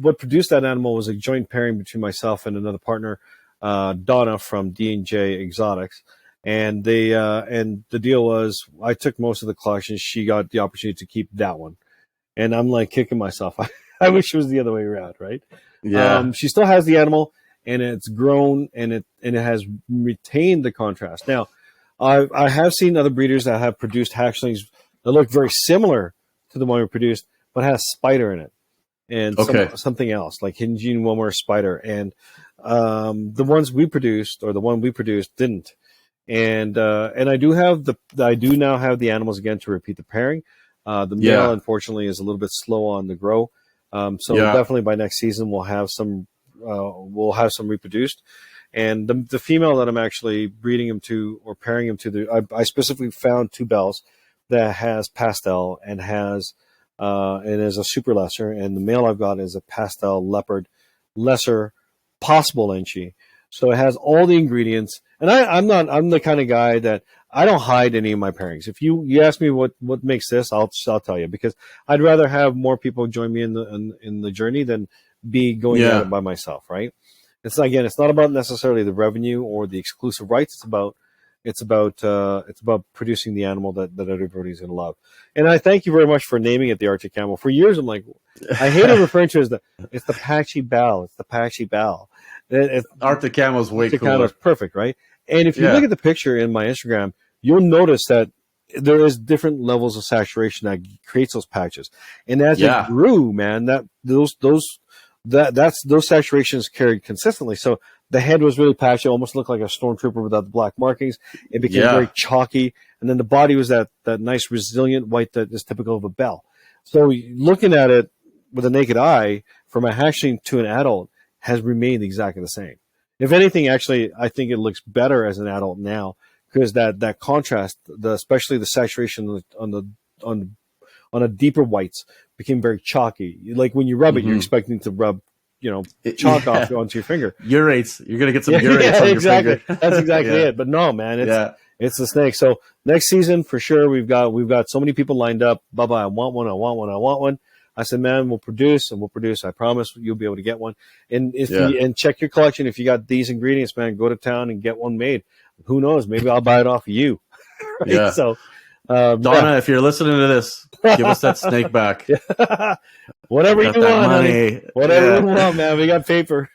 what produced that animal was a joint pairing between myself and another partner, Donna from D&J Exotics. And the deal was I took most of the collection. She got the opportunity to keep that one. And I'm like kicking myself. I wish it was the other way around, right? Yeah. She still has the animal, and it's grown, and it has retained the contrast. Now, I have seen other breeders that have produced hatchlings that look very similar to the one we produced, but has spider in it. And something else, like Hidden Gene Wilmer spider. And the ones we produced, or the one we produced, didn't. And I do now have the animals again to repeat the pairing. The male, unfortunately, is a little bit slow on the grow. Definitely by next season we'll have some reproduced. And the female that I'm actually breeding him to or pairing him to, I specifically found two bells that has pastel and has and is a super lesser, and the male I've got is a pastel leopard lesser, possible Enchi. So it has all the ingredients. And I'm the kind of guy that I don't hide any of my pairings. If you ask me what makes this, I'll tell you, because I'd rather have more people join me in the journey than be going at it by myself, right? It's not about necessarily the revenue or the exclusive rights. It's about producing the animal that everybody's going to love. And I thank you very much for naming it the Arctic Camel. For years, I'm like, I hated referring to it as it's the Patchy Bell. It's the Patchy Bell. Arctic Camel is way cooler. Arctic Camel is perfect, right? And if you look at the picture in my Instagram, you'll notice that there is different levels of saturation that creates those patches. And as it grew, man, those saturations carried consistently. So the head was really patchy, almost looked like a stormtrooper without the black markings. It became very chalky. And then the body was that nice resilient white that is typical of a bell. So looking at it with a naked eye, from a hatchling to an adult, has remained exactly the same. If anything, actually, I think it looks better as an adult now, because that contrast, especially the saturation on the deeper whites, became very chalky. Like when you rub it, you're expecting to rub chalk off onto your finger. Urates. You're going to get some urates on your finger. That's exactly it. But no, man, it's the snake. So next season, for sure, we've got so many people lined up. Bubba, I want one. I said, man, we'll produce. I promise you'll be able to get one. And and check your collection. If you got these ingredients, man, go to town and get one made. Who knows? Maybe I'll buy it off of you. Right? Yeah. So, Donna, if you're listening to this, give us that snake back. Whatever you want, money. Honey. Whatever you want, man. We got paper.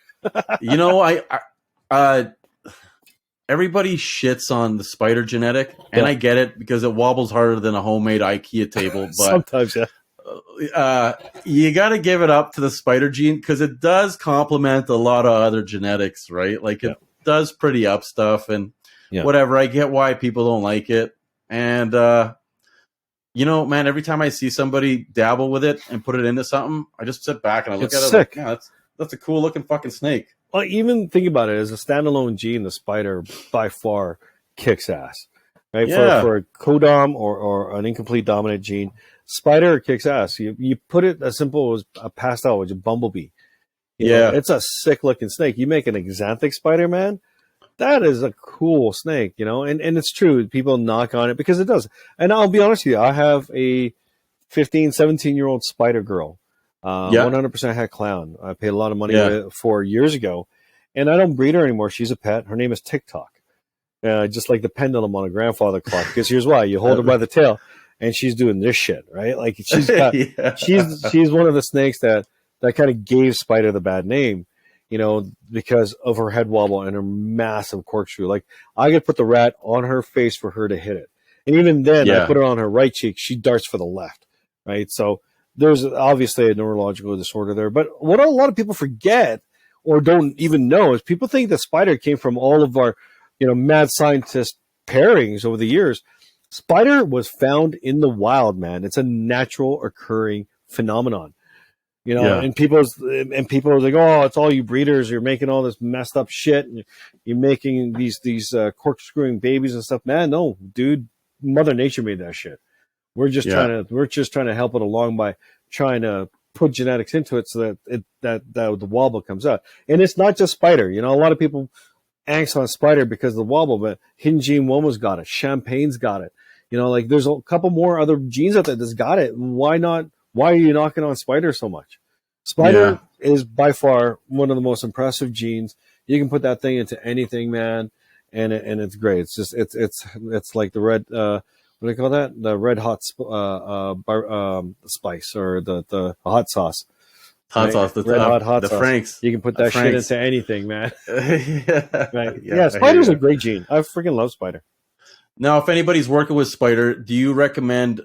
Everybody shits on the spider genetic, and I get it because it wobbles harder than a homemade IKEA table. But sometimes, you got to give it up to the spider gene because it does complement a lot of other genetics, right? Like it does pretty up stuff and whatever. I get why people don't like it. And, man, every time I see somebody dabble with it and put it into something, I just sit back and I look at it like, yeah, that's a cool looking fucking snake. Well, even think about it as a standalone gene, the spider by far kicks ass, right? Yeah. For a codom or an incomplete dominant gene, spider kicks ass. You put it as simple as a pastel, which is a bumblebee. You know, it's a sick looking snake. You make an exanthic spider, man, that is a cool snake, and it's true. People knock on it because it does. And I'll be honest with you, I have a 15, 17-year-old spider girl. 100% het clown. I paid a lot of money for years ago, and I don't breed her anymore. She's a pet. Her name is TikTok. Just like the pendulum on a grandfather clock. Because here's why: you hold her by the tail, and she's doing this shit, right? Like she's got, she's one of the snakes that kind of gave Spider the bad name, because of her head wobble and her massive corkscrew. Like I could put the rat on her face for her to hit it, and even then, I put her on her right cheek, she darts for the left, right? So. there's obviously a neurological disorder there. But what a lot of people forget or don't even know is people think that spider came from all of our, mad scientist pairings over the years. Spider was found in the wild, man. It's a natural occurring phenomenon. And people are like, oh, it's all you breeders. You're making all this messed up shit, and you're making these corkscrewing babies and stuff. Man, no, dude, Mother Nature made that shit. We're just trying to help it along by trying to put genetics into it so that the wobble comes out. And it's not just spider. A lot of people angst on spider because of the wobble, but Hidden Gene Woma's got it. Champagne's got it. There's a couple more other genes out there that's got it. Why not? Why are you knocking on spider so much? Spider is by far one of the most impressive genes. You can put that thing into anything, man, and it's great. It's just it's like the red what do they call that? The red hot spice or the hot sauce. Hot sauce, the red hot the sauce. Franks. You can put that shit into anything, man. Right. Yeah, spider's a great gene. I freaking love spider. Now, if anybody's working with spider, do you recommend?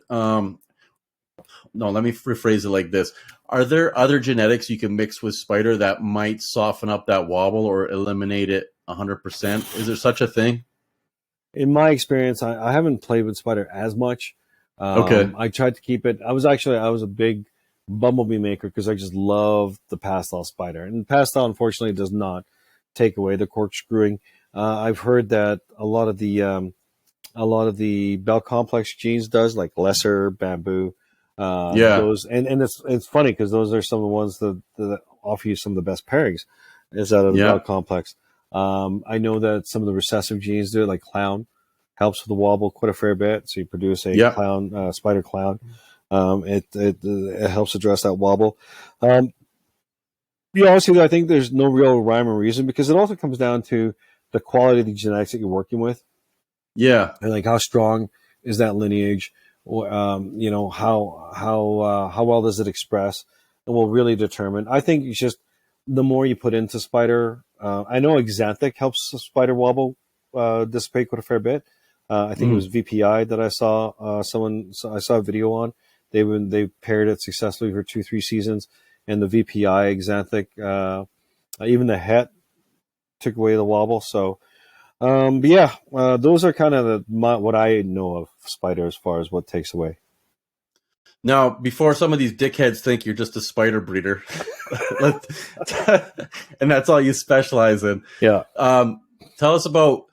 No, let me rephrase it like this: are there other genetics you can mix with spider that might soften up that wobble or eliminate it 100%? Is there such a thing? In my experience, I haven't played with spider as much. Okay. I tried to keep it. I was a big bumblebee maker because I just love the pastel spider, and pastel unfortunately does not take away the corkscrewing. I've heard that a lot of the bell complex genes does, like lesser bamboo. Those and it's funny because those are some of the ones that offer you some of the best pairings is out of the bell complex. I know that some of the recessive genes do it, like clown helps with the wobble quite a fair bit. So you produce a clown, spider clown. It helps address that wobble. Honestly, I think there's no real rhyme or reason because it also comes down to the quality of the genetics that you're working with. Yeah, and like how strong is that lineage? How well does it express? And will really determine. I think it's just the more you put into spider. I know Xanthic helps spider wobble dissipate quite a fair bit. I think it was VPI that I saw I saw a video on. They paired it successfully for 2-3 seasons, and the VPI Xanthic, even the het took away the wobble. So, those are kind of what I know of spider as far as what takes away. Now, before some of these dickheads think you're just a spider breeder, and that's all you specialize in. Yeah. Tell us about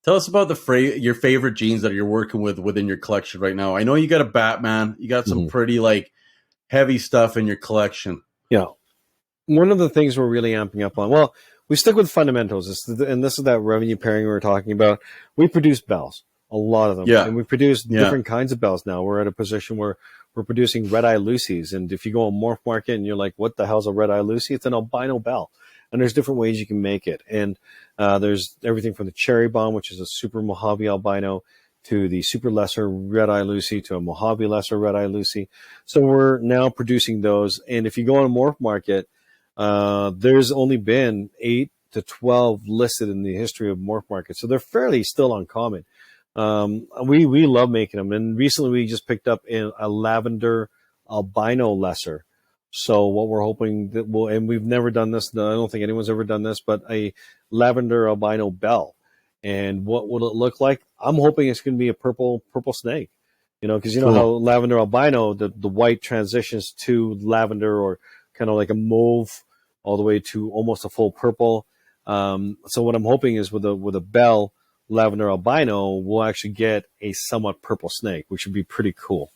your favorite genes that you're working with within your collection right now. I know you got a Batman. You got some pretty heavy stuff in your collection. Yeah. One of the things we're really amping up on. Well, we stick with fundamentals, and this is that revenue pairing we were talking about. We produce bells, a lot of them, and we produce different kinds of bells now. We're at a position where we're producing red-eye Lucies, and if you go on Morph Market and you're like, what the hell's a red-eye Lucy? It's an albino bell, and there's different ways you can make it. And there's everything from the Cherry Bomb, which is a super Mojave albino, to the super lesser red-eye Lucy, to a Mojave lesser red-eye Lucy. So we're now producing those, and if you go on Morph Market, there's only been 8 to 12 listed in the history of Morph Market, so they're fairly still uncommon. We love making them, and recently we just picked up a lavender albino lesser. So what we're hoping that and we've never done this. I don't think anyone's ever done this, but a lavender albino bell. And what will it look like? I'm hoping it's going to be a purple snake. Because you know how lavender albino, the white transitions to lavender or kind of like a mauve all the way to almost a full purple. So what I'm hoping is with a bell lavender albino, we'll actually get a somewhat purple snake, which would be pretty cool.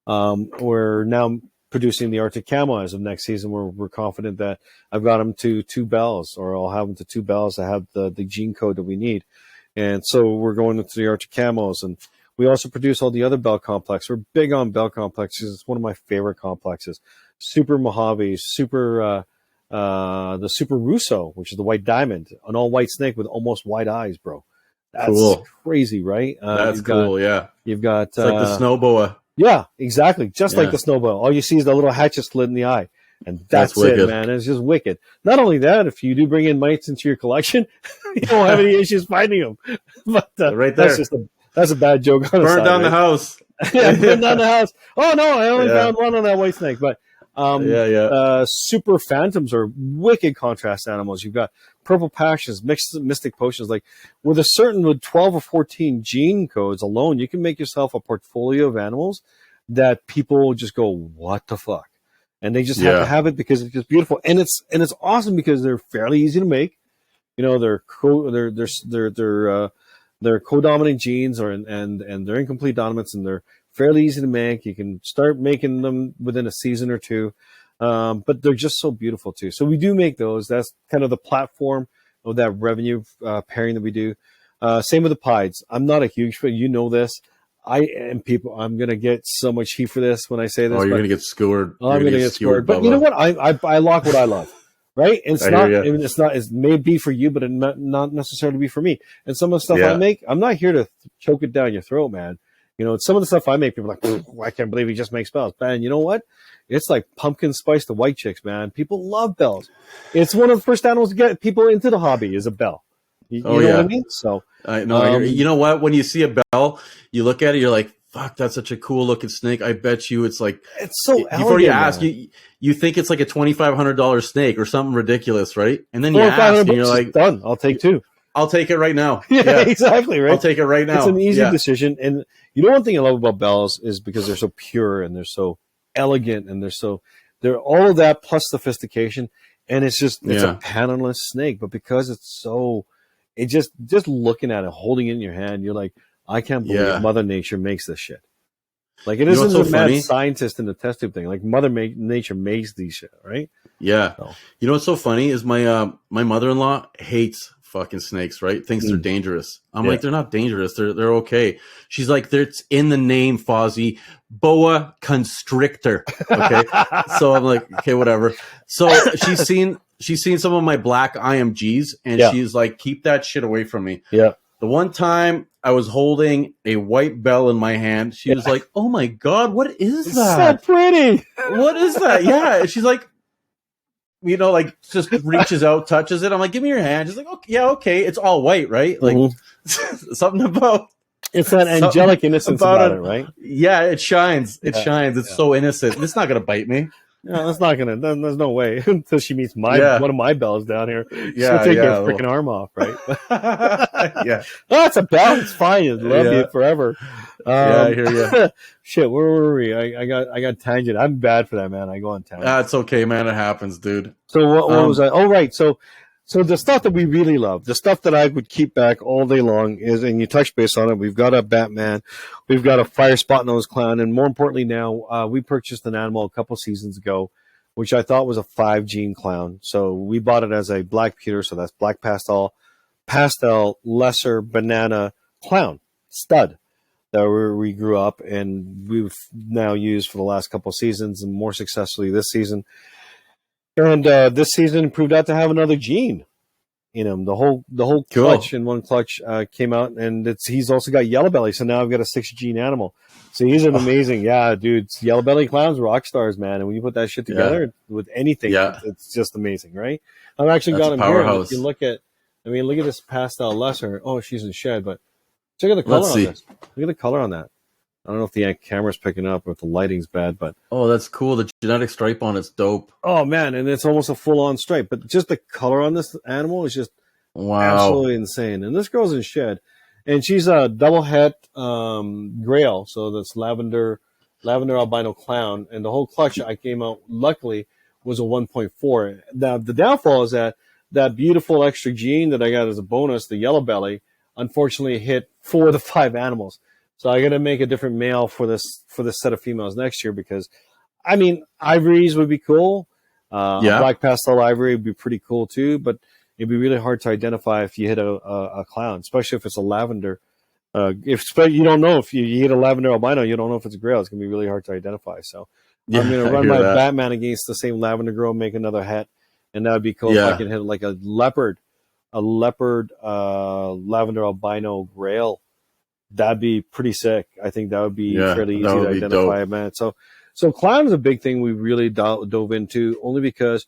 We're now producing the Arctic Camo as of next season. We're confident that I've got them to 2 bells, or I'll have them to 2 bells. I have the gene code that we need. And so we're going into the Arctic Camos, and we also produce all the other bell complex. We're big on bell complexes. It's one of my favorite complexes. Super Mojave, the Super Russo, which is the white diamond, an all white snake with almost white eyes, bro. That's crazy, right? That's cool. You've got it's like the snow boa. Yeah, exactly. Just like the snow boa. All you see is the little hatchet slit in the eye. And that's it, man. It's just wicked. Not only that, if you do bring in mites into your collection, you don't have any issues finding them. But right there. That's a bad joke. Burn down the house. Yeah, putting down the house. Oh no, I only found one on that white snake. But super phantoms are wicked contrast animals. You've got purple passions, mystic potions. Like with 12 or 14 gene codes alone, you can make yourself a portfolio of animals that people just go, what the fuck? And they just have to have it because it's just beautiful. And it's awesome because they're fairly easy to make. You know, they're co-dominant genes and they're incomplete dominants, and they're fairly easy to make. You can start making them within a season or two. But they're just so beautiful too. So we do make those. That's kind of the platform of that revenue pairing that we do. Same with the pieds. I'm not a huge fan. You know this. I'm going to get so much heat for this when I say this. Oh, you're going to get skewered. I'm going to get skewered. But you know what? I lock what I love. Right? And it may be for you, but it not necessarily be for me. And some of the stuff I make, I'm not here to choke it down your throat, man. You know, some of the stuff I make, people are like, I can't believe he just makes bells. Man, you know what? It's like pumpkin spice to white chicks, man. People love bells. It's one of the first animals to get people into the hobby is a bell. You know what I mean? So I know. You know what? When you see a bell, you look at it, you're like, fuck, that's such a cool looking snake. I bet you it's like, it's so elegant, before you ask, you think it's like a $2,500 snake or something ridiculous, right? And then you ask and you're like, done. I'll take two. I'll take it right now. Yeah, exactly. Right. I'll take it right now. It's an easy decision. And you know, one thing I love about bells is because they're so pure and they're so elegant and they're all of that plus sophistication. And it's a patternless snake, but because it's just looking at it, holding it in your hand, you're like, I can't believe Mother Nature makes this shit. Like it isn't a mad scientist in the test tube thing. Like Mother Nature makes these shit, right? Yeah. So. You know what's so funny is my mother-in-law hates fucking snakes, right? Thinks they're dangerous. I'm like, they're not dangerous. They're okay. She's like, it's in the name, Fozzie. Boa constrictor. Okay. So I'm like, okay, whatever. So she's seen some of my black IMGs and she's like, keep that shit away from me. Yeah. The one time I was holding a white bell in my hand, she was like, oh my God, what is that? It's so pretty. What is that? Yeah. She's like, you know, like just reaches out, touches it. I'm like, give me your hand. She's like, okay, yeah, okay. It's all white, right? Like something about it's that angelic innocence about it, right? Yeah, it shines. It shines. It's so innocent. It's not gonna bite me. No, that's not gonna. There's no way until she meets one of my bells down here. Yeah, she'll take your freaking arm off, right? Yeah. Oh, it's a bell. It's fine. I love you forever. I hear you. Shit, where were we? I got tangent. I'm bad for that, man. I go on tangent. It's okay, man. It happens, dude. So what was I? Oh, right. So the stuff that we really love, the stuff that I would keep back all day long is, and you touched base on it. We've got a Batman, we've got a fire spot nose clown, and more importantly, now we purchased an animal a couple seasons ago, which I thought was a 5 gene clown. So we bought it as a black pewter, so that's black pastel, lesser banana clown stud that we grew up, and we've now used for the last couple seasons, and more successfully this season. And this season proved out to have another gene in him. The whole clutch in one clutch came out, and he's also got yellow belly. So now I've got a 6 gene animal. So he's an amazing, dude. Yellow belly clowns, rock stars, man. And when you put that shit together with anything, it's just amazing, right? I've actually got him here. If you look at this pastel lesser. Oh, she's in shed, but check out the color on this. Look at the color on that. I don't know if the camera's picking up or if the lighting's bad, but that's cool. The genetic stripe on it's dope. Oh man, and it's almost a full-on stripe. But just the color on this animal is just absolutely insane. And this girl's in shed, and she's a double het grail, so that's lavender albino clown. And the whole clutch I came out luckily was a 1.4. Now the downfall is that beautiful extra gene that I got as a bonus, the yellow belly, unfortunately hit 4 of the 5 animals. So I got to make a different male for this set of females next year because, I mean, ivories would be cool. A black pastel ivory would be pretty cool too, but it'd be really hard to identify if you hit a clown, especially if it's a lavender. If you don't know if you hit a lavender albino, you don't know if it's a grail. It's gonna be really hard to identify. So I'm gonna run my Batman against the same lavender girl, make another hat, and that would be cool if I can hit like a leopard lavender albino grail. That'd be pretty sick. I think that would be fairly easy to identify, man. So clown is a big thing we really dove into, only because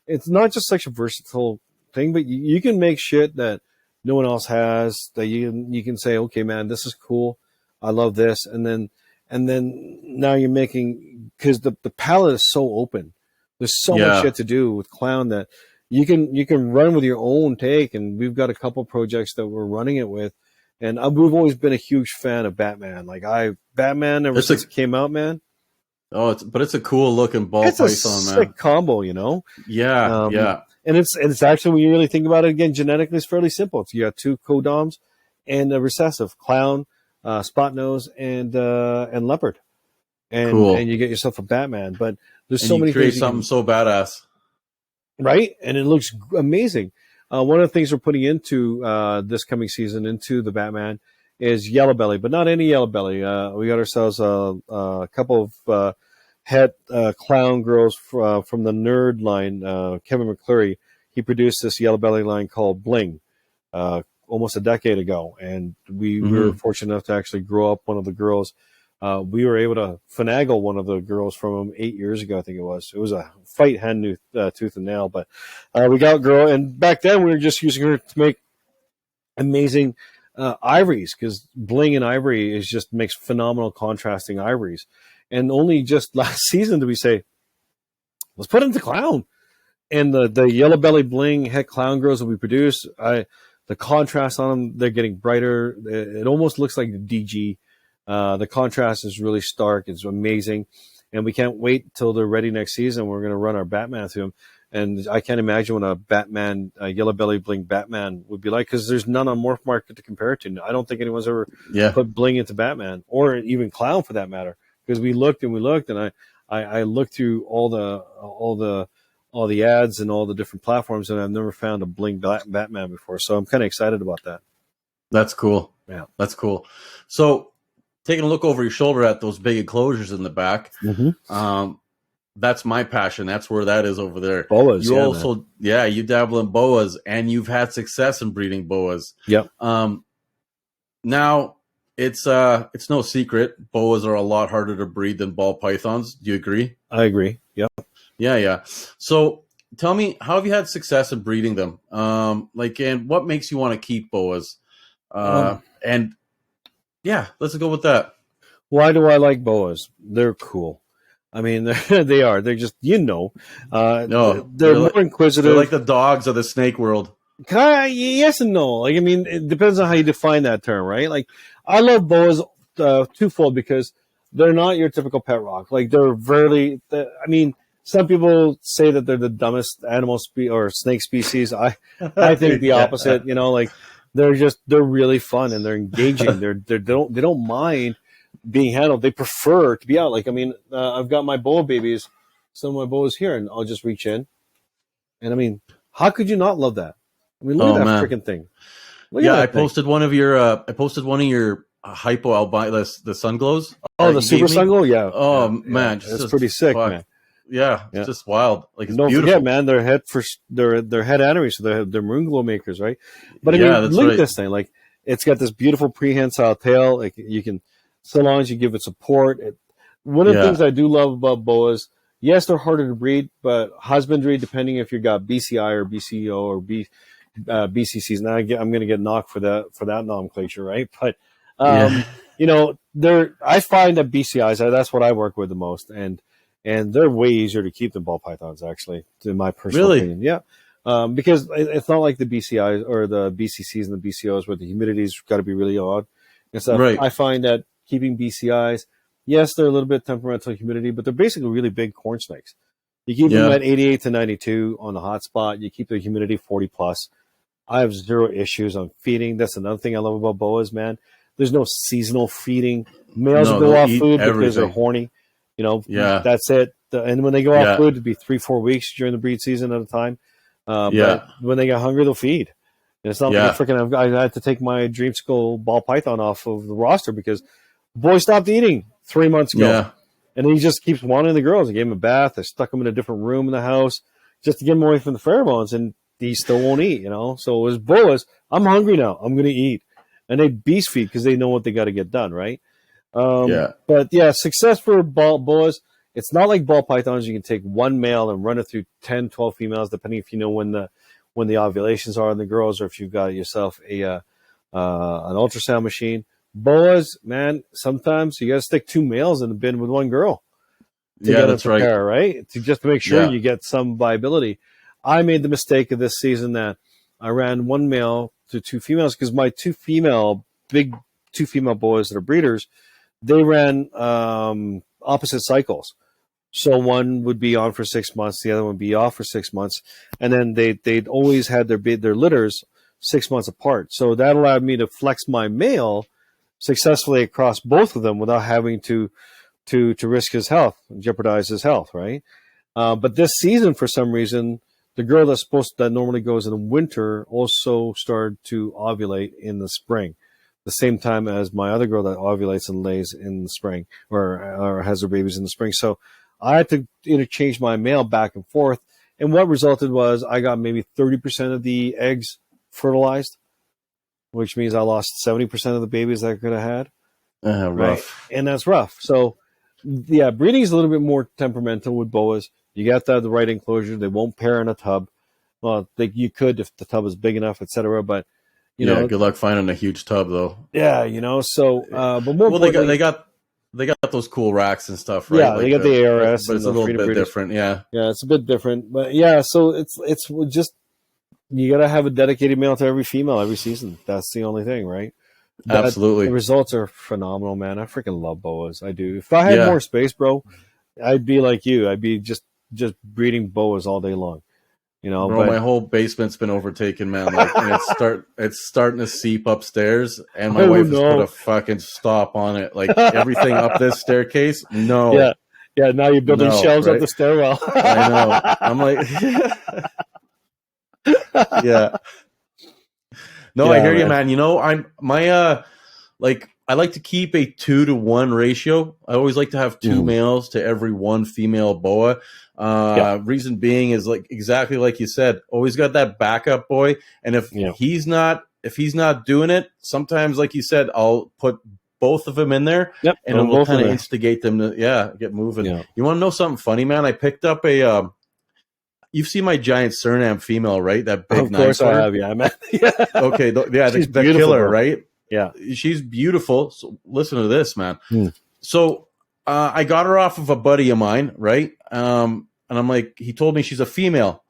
it's not just such a versatile thing, but you can make shit that no one else has, that you can say, okay, man, this is cool. I love this. And then and then now you're making, because the palette is so open. There's so much yet to do with clown that you can run with your own take, and we've got a couple projects that we're running it with, and we've always been a huge fan of Batman. Like Batman ever since it came out, man. Oh, it's a cool looking ball python, man. It's a sick combo, you know. Yeah, yeah. And it's actually, when you really think about it, again, genetically, it's fairly simple. You got 2 codoms and a recessive clown, spot nose, and leopard, and cool. And you get yourself a Batman. But there's and so you many create things something so badass, right? And it looks amazing. One of the things we're putting into this coming season into the Batman is yellow belly, but not any yellow belly. We got ourselves a couple of het clown girls from the nerd line. Kevin McCleary, he produced this yellow belly line called Bling almost a decade ago, and we were fortunate enough to actually grow up one of the girls. We were able to finagle one of the girls from him 8 years ago, I think it was. It was a fight hand tooth and nail, but we got girl, and back then we were just using her to make amazing ivories, because Bling and ivory makes phenomenal contrasting ivories. And only just last season did we say, let's put into clown. And the yellow belly Bling het clown girls that we produce, the contrast on them, they're getting brighter. It almost looks like the DG. The contrast is really stark. It's amazing. And we can't wait till they're ready next season. We're going to run our Batman through them. And I can't imagine what a Batman, yellow belly Bling Batman would be like, because there's none on Morph Market to compare it to. I don't think anyone's ever put Bling into Batman, or even clown for that matter. Because we looked, and I looked through all the ads and all the different platforms, and I've never found a Bling Batman before. So I'm kind of excited about that. That's cool. Yeah, that's cool. So, taking a look over your shoulder at those big enclosures in the back, that's my passion. That's where that is over there. Boas. You also, you dabble in boas, and you've had success in breeding boas. Yep. Now it's no secret boas are a lot harder to breed than ball pythons. Do you agree? I agree. Yep. Yeah. So tell me, how have you had success in breeding them? And what makes you want to keep boas? And yeah, let's go with that. Why do I like boas? They're cool. I mean, they are. They're just, they're more inquisitive. They're like the dogs of the snake world. Yes and no. Like, I mean, it depends on how you define that term, right? Like, I love boas twofold, because they're not your typical pet rock. Like, some people say that they're the dumbest animal or snake species. I think the opposite. You know, like, they're really fun, and they're engaging. They don't mind being handled. They prefer to be out. Like, I mean, I've got my boa babies, some of my boas here, and I'll just reach in. And I mean, how could you not love that? I mean, look at that freaking thing. I posted one of your hypo albinos, the sun glows. Oh, the super sun glow, yeah. Oh man, it's pretty sick, man. Yeah, it's just wild. Like, it's don't beautiful. Forget, man, they're head animes, so they're moon glow makers, right? But I mean, look at this thing. Like, it's got this beautiful prehensile tail. Like, you can, so long as you give it support. One of the things I do love about boas, yes, they're harder to breed, but husbandry, depending if you've got BCI or BCO or BCCs. Now I'm going to get knocked for that nomenclature, right? But I find that BCIs, that's what I work with the most, and they're way easier to keep than ball pythons, actually, in my personal opinion. Yeah. Because it's not like the BCIs or the BCCs and the BCOs where the humidity's got to be really odd and stuff. Right. I find that keeping BCIs, yes, they're a little bit temperamental humidity, but they're basically really big corn snakes. You keep them at 88 to 92 on the hot spot. You keep the humidity 40 plus. I have zero issues on feeding. That's another thing I love about boas, man. There's no seasonal feeding. Males will go off food because they're horny. That's it. And when they go off food, it'd be 3-4 weeks during the breed season at a time. But when they get hungry, they'll feed. And it's not like I had to take my Dreamsicle ball python off of the roster because the boy stopped eating 3 months ago. Yeah. And then he just keeps wanting the girls. I gave him a bath. I stuck him in a different room in the house just to get him away from the pheromones. And he still won't eat, So as boas, I'm hungry now. I'm going to eat. And they beast feed because they know what they got to get done, right? But success for boas. It's not like ball pythons. You can take one male and run it through 10, 12 females, depending if you know when the ovulations are in the girls, or if you've got yourself an ultrasound machine. Boas, man, sometimes you got to stick 2 males in the bin with 1 girl to Yeah, get them that's to right. pair, right? To just make sure Yeah. you get some viability. I made the mistake of this season that I ran 1 male to 2 females because my 2 female boas that are breeders, they ran opposite cycles. So one would be on for 6 months, the other one would be off for 6 months, and then they'd always had their litters 6 months apart. So that allowed me to flex my male successfully across both of them without having to risk his health, jeopardize his health, right? But this season, for some reason, the girl that normally goes in the winter also started to ovulate in the spring, the same time as my other girl that ovulates and lays in the spring or has her babies in the spring. So I had to interchange my male back and forth. And what resulted was I got maybe 30% of the eggs fertilized, which means I lost 70% of the babies that I could have had. Rough. Right? And that's rough. So, yeah, breeding is a little bit more temperamental with boas. You got to have the right enclosure. They won't pair in a tub. Well, you could if the tub is big enough, etc. But, you know, good luck finding a huge tub though. Yeah, so, but more Well, they got those cool racks and stuff, right? Yeah, they got the ARS, but it's a little bit different. Yeah, it's a bit different, but yeah. So it's just you got to have a dedicated male to every female every season. That's the only thing, right? But absolutely. the results are phenomenal, man. I freaking love boas. I do. If I had more space, bro, I'd be like you. I'd be just breeding boas all day long. You know, bro, my whole basement's been overtaken, man. Like, and it's starting to seep upstairs, and my wife has put a fucking stop on it. Like everything up this staircase, no. Yeah. Now you're building shelves up the stairwell. I know. I'm like, yeah. No, I hear you, man. You know, I like to keep a 2-to-1 ratio. I always like to have 2 males to every 1 female boa. Reason being is like exactly like you said, always got that backup boy. And if he's not doing it, sometimes like you said, I'll put both of them in there and it will kind of instigate them to get moving. Yeah. You want to know something funny, man? I picked up a you've seen my giant Suriname female, right? That big. Of course I have, man. Okay, the killer, right? Yeah, she's beautiful. So listen to this, man. So I got her off of a buddy of mine, right? And I'm like, he told me she's a female.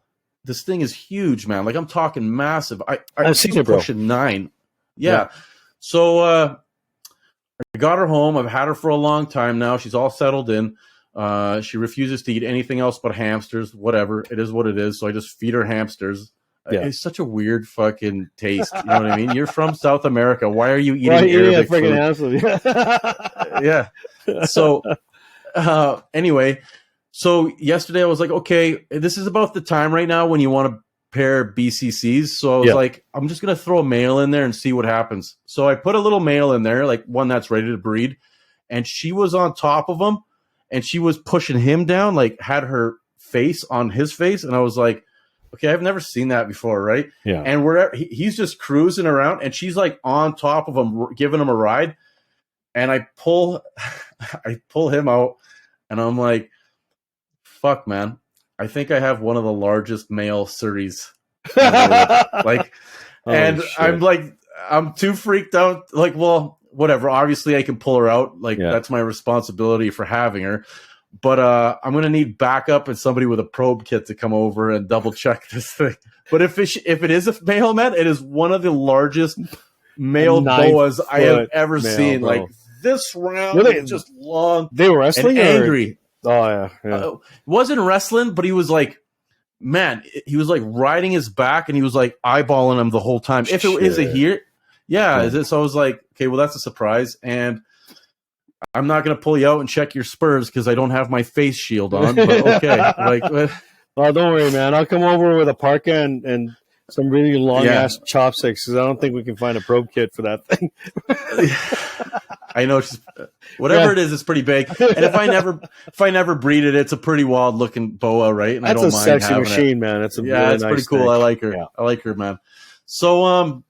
This thing is huge, man. Like I'm talking massive. I've seen it pushing 9. Yeah. So I got her home. I've had her for a long time now. She's all settled in. She refuses to eat anything else but hamsters. Whatever, it is what it is. So I just feed her hamsters. It's such a weird fucking taste. You know what I mean? You're from South America. Why are you eating Arabic food? Yeah. So anyway, so yesterday I was like, okay, this is about the time right now when you want to pair BCCs. So I was like, I'm just going to throw a male in there and see what happens. So I put a little male in there, like one that's ready to breed. And she was on top of him and she was pushing him down, like had her face on his face. And I was like, okay, I've never seen that before, right? Yeah. And he's just cruising around and she's like on top of him, giving him a ride. And I pull him out and I'm like, fuck, man. I think I have one of the largest male Surreys. Like, I'm too freaked out. Like, well, whatever. Obviously I can pull her out. Like that's my responsibility for having her. But I'm going to need backup and somebody with a probe kit to come over and double check this thing. But if it is a male, man, it is one of the largest male boas I have ever seen. Bro. Like this round, just long. They were wrestling and angry. Oh yeah. Wasn't wrestling, but he was like, man, he was like riding his back and he was like eyeballing him the whole time. If it is a here, so I was like, okay, well that's a surprise, and I'm not going to pull you out and check your spurs because I don't have my face shield on. But okay, like, well, don't worry, man. I'll come over with a parka and some really long ass chopsticks because I don't think we can find a probe kit for that thing. I know whatever it is, it's pretty big. And if I never breed it, it's a pretty wild looking boa, right? And that's I don't a mind sexy having machine, it. Man. It's it's nice pretty cool. Thing. I like her. Yeah. I like her, man. So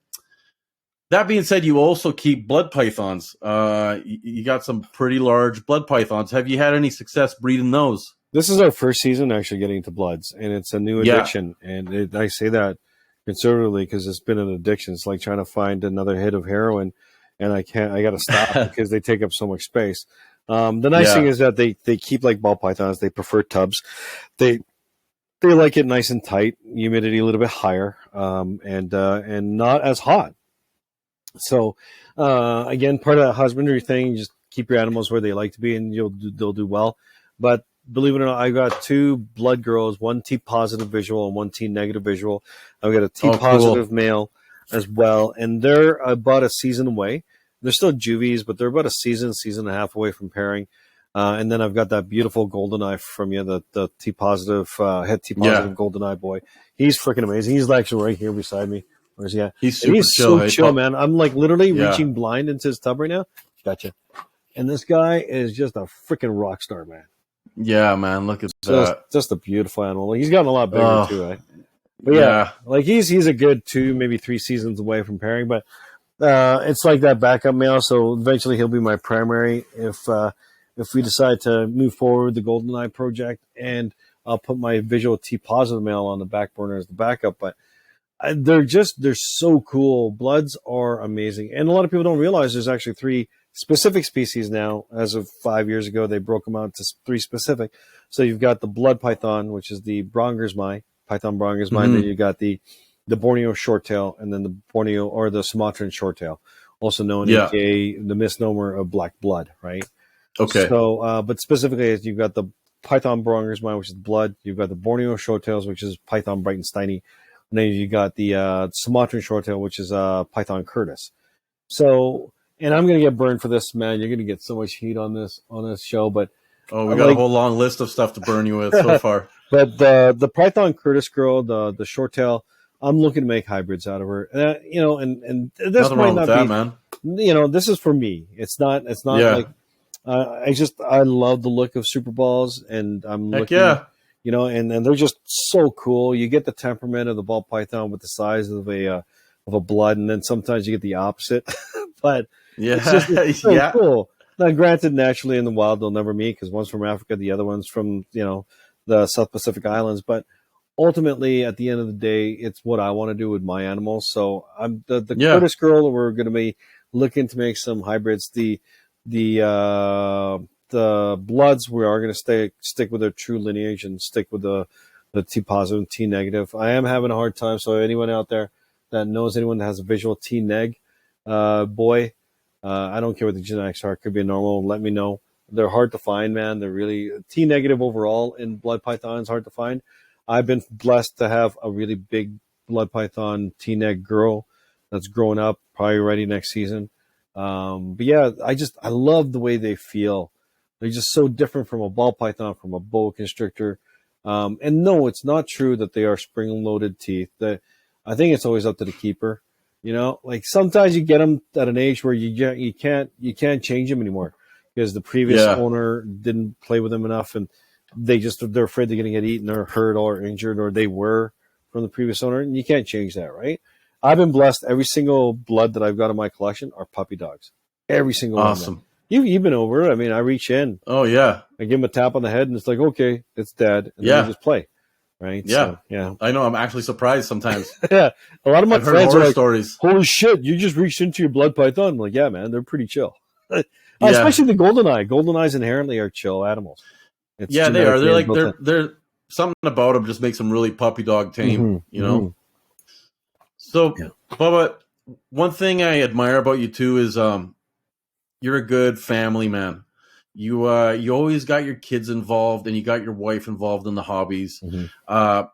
that being said, you also keep blood pythons. You got some pretty large blood pythons. Have you had any success breeding those? This is our first season actually getting into bloods, and it's a new addiction. And I say that conservatively because it's been an addiction. It's like trying to find another hit of heroin. and I got to stop because they take up so much space. The nice thing is that they keep like ball pythons. They prefer tubs. They like it nice and tight, humidity a little bit higher, and not as hot. So again, part of that husbandry thing, just keep your animals where they like to be, and they'll do well. But believe it or not, I got 2 blood girls, 1 T positive visual and 1 T negative visual. I've got a T positive male as well, and they're about a season away. They're still juvies, but they're about a season and a half away from pairing. And then I've got that beautiful goldeneye from you, the T positive, head T positive goldeneye boy. He's freaking amazing. He's actually right here beside me. Where's he at? He's super chill. So chill, man. I'm like literally reaching blind into his tub right now. Gotcha. And this guy is just a freaking rock star, man. Yeah, man. Look at that. Just a beautiful animal. Like, he's gotten a lot bigger too, right? But yeah, like he's a good 2, maybe 3 seasons away from pairing. But it's like that backup male. So eventually he'll be my primary if we decide to move forward with the GoldenEye project, and I'll put my visual T positive male on the back burner as the backup. But they're so cool. Bloods are amazing. And a lot of people don't realize there's actually 3 specific species now. As of 5 years ago, they broke them out to 3 specific. So you've got the blood python, which is the Brongersmai, Python Brongersmai. Then you got the Borneo shorttail, and then the Borneo or the Sumatran shorttail, also known aka the misnomer of black blood, right? Okay. So, but specifically, you've got the Python Brongersmai, which is blood. You've got the Borneo shorttails, which is Python Breitensteini. And then you got the Sumatran shorttail, which is Python Curtis. So, and I'm going to get burned for this, man. You're going to get so much heat on this show, but we got a whole long list of stuff to burn you with so far. But the Python Curtis girl, the shorttail, I'm looking to make hybrids out of her. And this Nothing might wrong not with that, be, man. This is for me. It's not like I love the look of Super Balls, and I'm looking. And they're just so cool. You get the temperament of the ball python with the size of a blood, and then sometimes you get the opposite. But it's so cool. Now, granted, naturally in the wild they'll never meet because one's from Africa, the other one's from the South Pacific Islands. But ultimately, at the end of the day, it's what I want to do with my animals. So I'm the Curtis girl. We're going to be looking to make some hybrids. The bloods, we are going to stick with their true lineage and stick with the T positive and T negative. I am having a hard time. So anyone out there that knows anyone that has a visual T neg boy, I don't care what the genetics are. It could be a normal. Let me know. They're hard to find, man. They're really T negative overall in blood pythons, hard to find. I've been blessed to have a really big blood python T neg girl that's growing up, probably ready next season. But yeah, I love the way they feel. They're just so different from a ball python, from a boa constrictor. And no, it's not true that they are spring-loaded teeth. I think it's always up to the keeper. Like sometimes you get them at an age where you can't change them anymore because the previous owner didn't play with them enough, and they're afraid they're going to get eaten or hurt or injured, or they were from the previous owner, and you can't change that, right? I've been blessed. Every single blood that I've got in my collection are puppy dogs. Every single one. Awesome. You've been over. I mean, I reach in. Oh yeah. I give him a tap on the head, and it's like, okay, it's dead. And then we just play. Right? Yeah. So, yeah. I know. I'm actually surprised sometimes. Yeah. A lot of my friends are like, stories. Holy shit, you just reached into your blood python. I'm like, yeah, man, they're pretty chill. Especially the goldeneye. Goldeneyes inherently are chill animals. They are. They're something about them just makes them really puppy dog tame, Mm-hmm. So, Bubba, one thing I admire about you too is you're a good family man. You always got your kids involved, and you got your wife involved in the hobbies. Mm-hmm.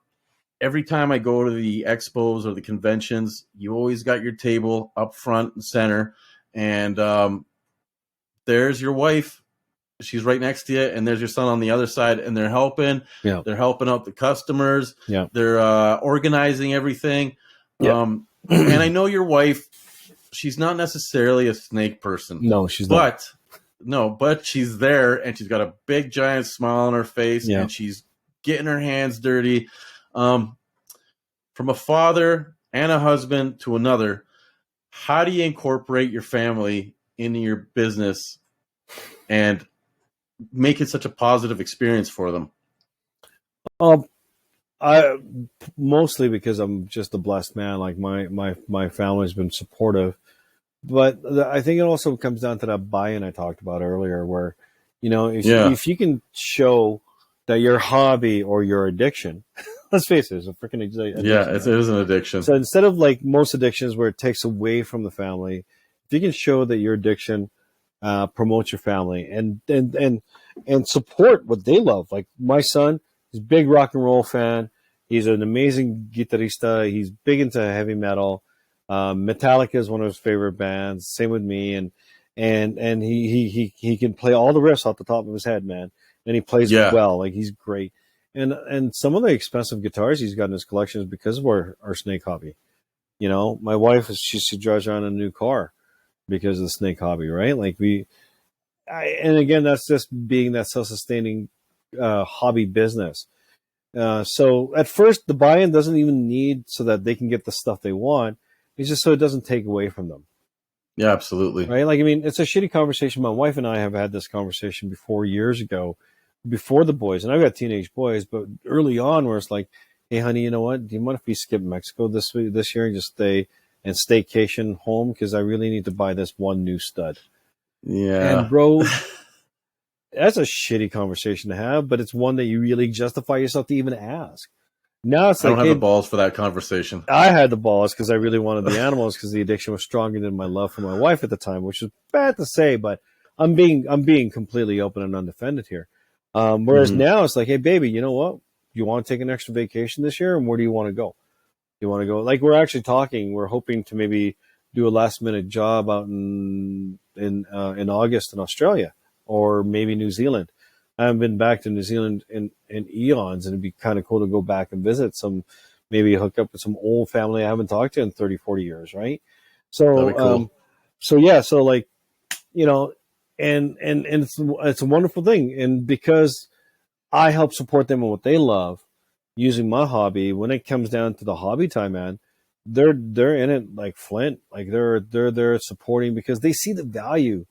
Every time I go to the expos or the conventions, you always got your table up front and center, and there's your wife. She's right next to you, and there's your son on the other side, and they're helping. Yeah. They're helping out the customers. Yeah. They're organizing everything. Yeah. And I know your wife, she's not necessarily a snake person. No, she's not. But she's there, and she's got a big, giant smile on her face, and she's getting her hands dirty. From a father and a husband to another, how do you incorporate your family into your business and make it such a positive experience for them? I mostly because I'm just a blessed man. Like my family's been supportive But I think it also comes down to that buy-in I talked about earlier, where, Yeah. if you can show that your hobby or your addiction, let's face it, it's a freaking addiction. Yeah, it Right? is an addiction. So instead of like most addictions where it takes away from the family, if you can show that your addiction promotes your family and support what they love. Like my son, he's a big rock and roll fan. He's an amazing guitarista. He's big into heavy metal. Metallica is one of his favorite bands. Same with me, and he can play all the riffs off the top of his head, man. And he plays Yeah. well. Like he's great. And some of the expensive guitars he's got in his collection is because of our snake hobby. My wife she drives around in a new car because of the snake hobby, right? Like and again, that's just being that self-sustaining hobby business. So at first, the buy-in doesn't even need so that they can get the stuff they want. It's just so it doesn't take away from them, Yeah, absolutely. right? Like, I mean, it's a shitty conversation. My wife and I have had this conversation before years ago, before the boys, and I've got teenage boys, but early on, where it's like, hey, honey, you know what? Do you mind if we skip Mexico this year and just stay and staycation home? Because I really need to buy this one new stud. Yeah. And bro, that's a shitty conversation to have, but it's one that you really justify yourself to even ask. Now it's I like, don't have hey, the balls for that conversation. I had the balls because I really wanted the animals because the addiction was stronger than my love for my wife at the time, which is bad to say, but I'm being completely open and undefended here. Whereas Mhm. now it's like, hey, baby, you know what? You want to take an extra vacation this year, and where do you want to go? You want to go? Like we're actually talking. We're hoping to maybe do a last minute job out in August in Australia or maybe New Zealand. I haven't been back to New Zealand in eons, and it'd be kind of cool to go back and visit some, maybe hook up with some old family I haven't talked to in 30, 40 years, right? So, That'd be cool. so yeah, so like, and it's a wonderful thing. And because I help support them in what they love using my hobby, when it comes down to the hobby time, man, they're in it like Flint. Like they're supporting because they see the value.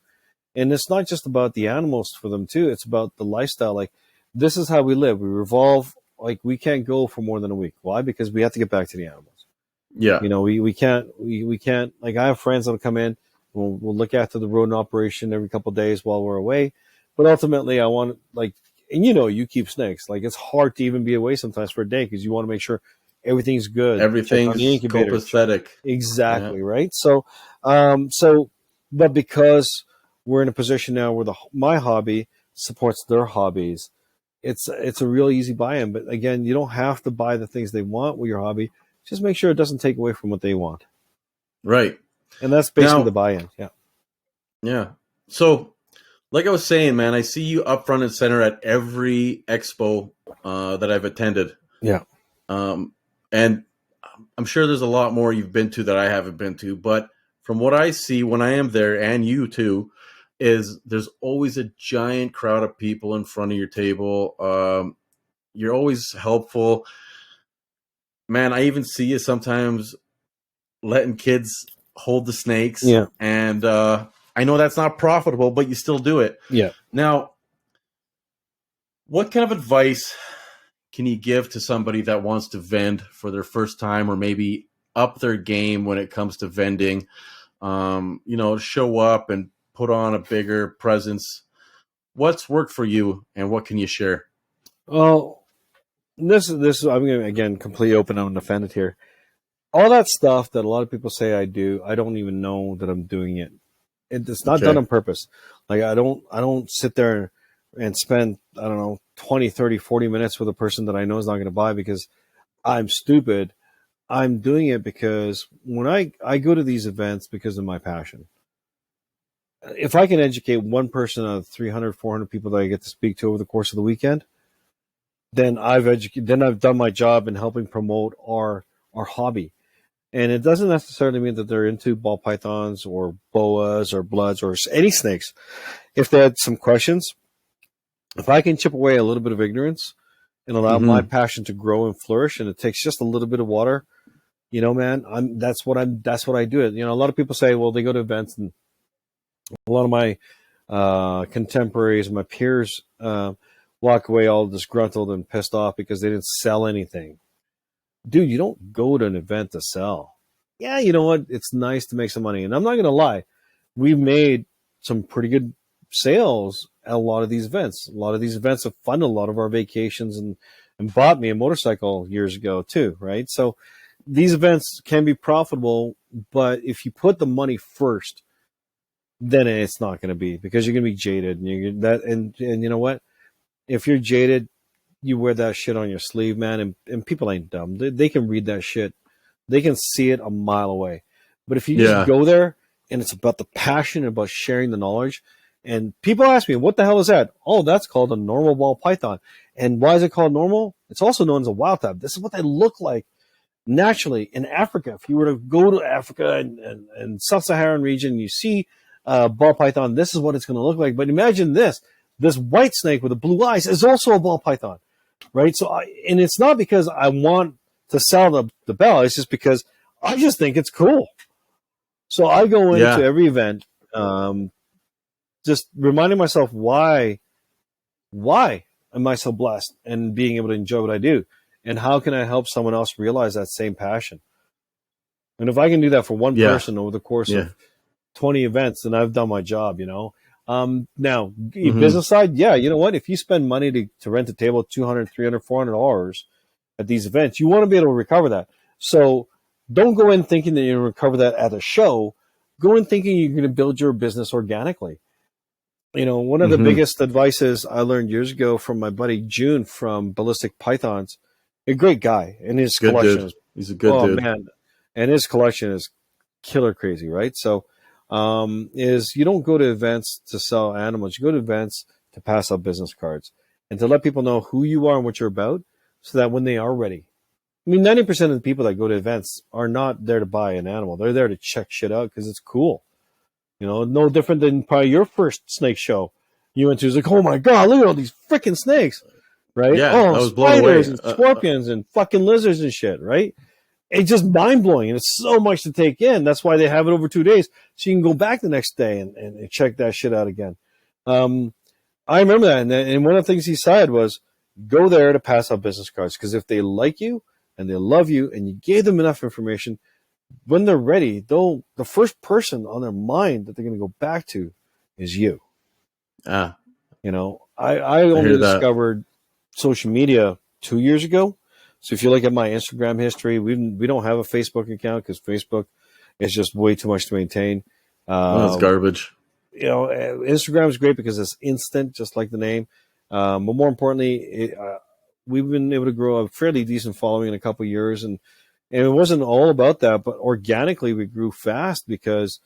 And it's not just about the animals for them too. It's about the lifestyle. Like this is how we live. We revolve. Like we can't go for more than a week. Why? Because we have to get back to the animals. Yeah. We can't. Like I have friends that'll come in. We'll look after the rodent operation every couple of days while we're away. But ultimately, I want like, and you keep snakes. Like it's hard to even be away sometimes for a day because you want to make sure everything's good. Check on the Everything's incubator. copacetic. Exactly Yeah. right. So, but because we're in a position now where my hobby supports their hobbies, it's a real easy buy-in. But again, you don't have to buy the things they want with your hobby. Just make sure it doesn't take away from what they want, Right. and that's basically the Now, buy-in. Yeah. yeah. So, like I was saying, man, I see you up front and center at every expo that I've attended. Yeah. And I'm sure there's a lot more you've been to that I haven't been to, but from what I see when I am there, and you too, is there's always a giant crowd of people in front of your table. You're always helpful. Man, I even see you sometimes letting kids hold the snakes. Yeah. And I know that's not profitable, but you still do it. Yeah. Now, what kind of advice can you give to somebody that wants to vend for their first time or maybe up their game when it comes to vending? Show up and put on a bigger presence. What's worked for you and what can you share? Well, this I'm going to again completely open and offended here. All that stuff that a lot of people say I do, I don't even know that I'm doing it. It's not done on purpose. Like I don't sit there and spend, I don't know, 20, 30, 40 minutes with a person that I know is not going to buy because I'm stupid. I'm doing it because when I go to these events because of my passion. If I can educate one person out of 300, 400 people that I get to speak to over the course of the weekend, then I've done my job in helping promote our hobby. And it doesn't necessarily mean that they're into ball pythons or boas or bloods or any snakes. If they had some questions, if I can chip away a little bit of ignorance and allow my passion to grow and flourish, and it takes just a little bit of water, man, that's what I do. It. A lot of people say, well, they go to events, and a lot of my contemporaries, my peers, walk away all disgruntled and pissed off because they didn't sell anything. Dude, you don't go to an event to sell. yeah, you know what? It's nice to make some money. And I'm not going to lie. We've made some pretty good sales at a lot of these events. A lot of these events have funded a lot of our vacations and bought me a motorcycle years ago too, right? So these events can be profitable, but if you put the money first, then it's not going to be, because you're going to be jaded. And you know what? If you're jaded, you wear that shit on your sleeve, man. And people ain't dumb. They can read that shit. They can see it a mile away. But if you just go there and it's about the passion, about sharing the knowledge, and people ask me, what the hell is that? Oh, that's called a normal ball python. And why is it called normal? It's also known as a wild type. This is what they look like naturally in Africa. If you were to go to Africa and sub-Saharan region, you see ball python, this is what it's going to look like. But imagine this white snake with the blue eyes is also a ball python, right? So, and it's not because I want to sell the bell. It's just because I just think it's cool. So I go into every event, just reminding myself why am I so blessed and being able to enjoy what I do, and how can I help someone else realize that same passion? And if I can do that for one person over the course of 20 events, then I've done my job, you know. Now, business side, you know what? If you spend money to rent a table at $200, $300, $400 at these events, you want to be able to recover that. So don't go in thinking that you're going to recover that at a show. Go in thinking you're going to build your business organically. You know, one of the biggest advices I learned years ago from my buddy June from Ballistic Pythons, a great guy, and his collection He's a good dude. Man. And his collection is killer crazy, right? So is you don't go to events to sell animals. You go to events to pass out business cards and to let people know who you are and what you're about, so that when they are ready. I mean, 90% of the people that go to events are not there to buy an animal. They're there to check shit out because it's cool. You know, no different than probably your first snake show you went to. It's like, oh my God, look at all these freaking snakes, right? Yeah, oh, I was blown away. And scorpions and fucking lizards and shit, right? It's just mind blowing, and it's so much to take in. That's why they have it over 2 days, so you can go back the next day and check that shit out again. I remember that, and one of the things he said was, go there to pass out business cards, because if they like you and they love you and you gave them enough information, when they're ready, the first person on their mind that they're going to go back to is you. You know, I only discovered social media 2 years ago. So if you look at my Instagram history, we don't have a Facebook account because Facebook is just way too much to maintain. That's garbage. You know, Instagram is great because it's instant, just like the name. But more importantly, we've been able to grow a fairly decent following in a couple of years, and it wasn't all about that, but organically we grew fast because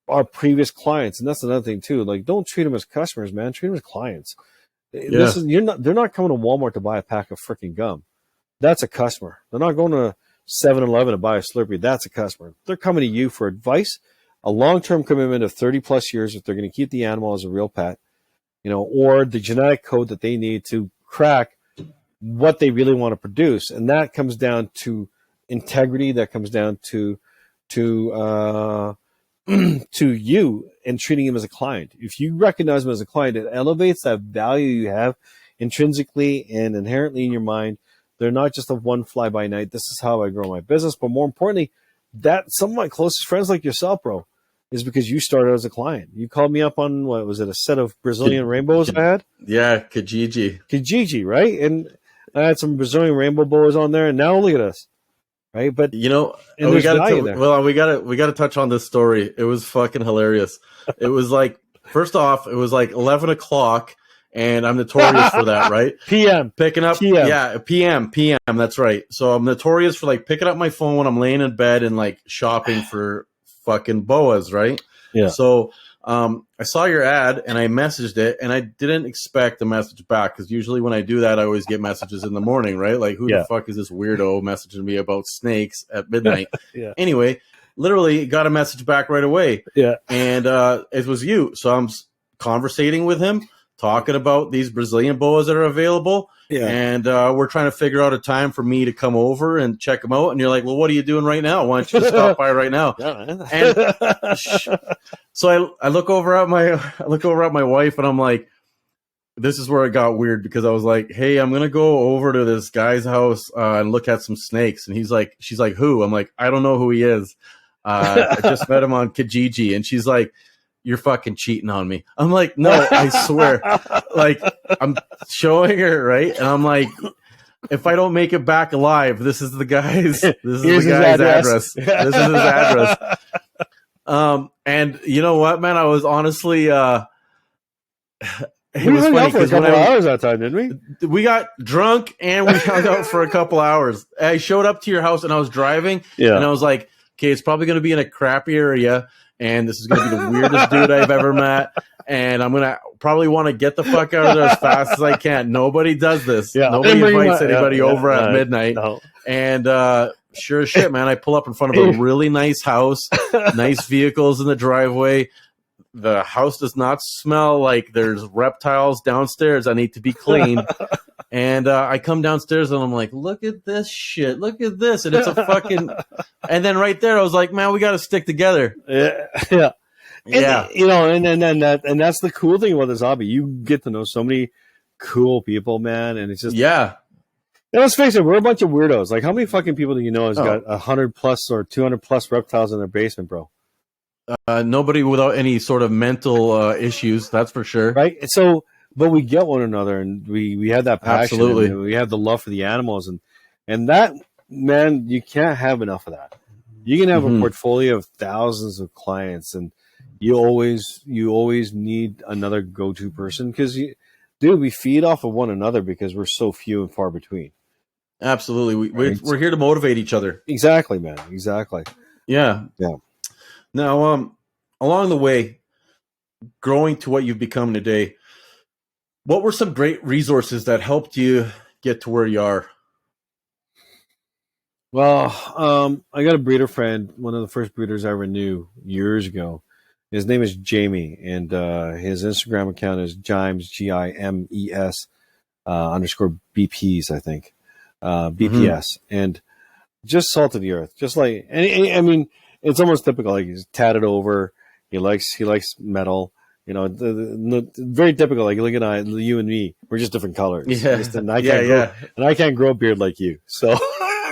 our previous clients, and that's another thing too. Like, don't treat them as customers, man. Treat them as clients. They're not coming to Walmart to buy a pack of freaking gum. That's a customer. They're not going to 7-Eleven to buy a Slurpee. That's a customer. They're coming to you for advice, a long-term commitment of 30 plus years if they're going to keep the animal as a real pet, you know, or the genetic code that they need to crack what they really want to produce. And that comes down to integrity. That comes down to to you and treating him as a client. If you recognize him as a client, it elevates that value you have intrinsically and inherently in your mind. They're not just a one fly by night. This is how I grow my business. But more importantly, that some of my closest friends like yourself, bro, is because you started as a client. You called me up on, what was it, a set of Brazilian rainbows I had? Yeah, Kijiji, right? And I had some Brazilian rainbow boas on there, and now look at us, right? But you know, we got to touch on this story. It was fucking hilarious. It was like, first off, it was like 11 o'clock. And I'm notorious for that, right? PM. Picking up, PM. Yeah, PM, that's right. So I'm notorious for like picking up my phone when I'm laying in bed and like shopping for fucking boas, right? Yeah. So I saw your ad and I messaged it, and I didn't expect a message back, because usually when I do that, I always get messages in the morning, right? Like, who the fuck is this weirdo messaging me about snakes at midnight? Anyway, literally got a message back right away. Yeah. And it was you. So I'm conversating with him, talking about these Brazilian boas that are available. Yeah. And we're trying to figure out a time for me to come over and check them out. And you're like, well, what are you doing right now? Why don't you just stop by right now? And so I look over at my wife, and I'm like, this is where it got weird because I was like, hey, I'm going to go over to this guy's house and look at some snakes. And she's like, who? I'm like, I don't know who he is. I just met him on Kijiji. And she's like, you're fucking cheating on me. I'm like, no, I swear. Like, I'm showing her, right? And I'm like, if I don't make it back alive, this is the guy's address. This is his address. And you know what, man? I was honestly, we hung out for a couple hours that time, didn't we? We got drunk and we hung out for a couple hours. I showed up to your house and I was driving, and I was like, okay, it's probably going to be in a crappy area, and this is going to be the weirdest dude I've ever met, and I'm going to probably want to get the fuck out of there as fast as I can. Nobody does this. Yeah, nobody invites anybody over at midnight. No. And sure as shit, man, I pull up in front of a really nice house, nice vehicles in the driveway. The house does not smell like there's reptiles downstairs. I need to be clean. And I come downstairs and I'm like, look at this shit. Look at this. And it's a fucking... And then right there, I was like, man, we got to stick together. Yeah. Yeah. Yeah. And, you know, and that's the cool thing about this hobby. You get to know so many cool people, man. And it's just... Yeah. And let's face it, we're a bunch of weirdos. Like, how many fucking people do you know has got 100 plus or 200 plus reptiles in their basement, bro? Nobody without any sort of mental issues, that's for sure. Right? So, but we get one another, and we have that passion. Absolutely. And we have the love for the animals. And that, man, you can't have enough of that. You can have a portfolio of thousands of clients, and you always need another go-to person because, dude, we feed off of one another because we're so few and far between. Absolutely. We're here to motivate each other. Exactly, man. Exactly. Yeah. Yeah. Now, along the way, growing to what you've become today, what were some great resources that helped you get to where you are? Well, I got a breeder friend, one of the first breeders I ever knew years ago. His name is Jamie, and his Instagram account is Gimes, Gimes, _ BPs, I think. BPS. And just salt of the earth. Just like, and I mean, it's almost typical. Like, he's tatted over. He likes metal. You know, very typical. Like, look at you and me. We're just different colors. Yeah. And I can't grow a beard like you. So,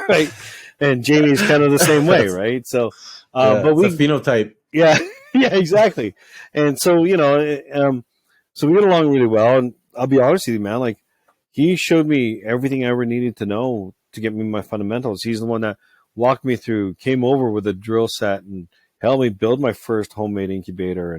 right. And Jamie's kind of the same way, right? So, but it's a phenotype. Yeah, yeah, exactly. And so, you know, so we get along really well. And I'll be honest with you, man. Like, he showed me everything I ever needed to know to get me my fundamentals. He's the one that walked me through, came over with a drill set and helped me build my first homemade incubator.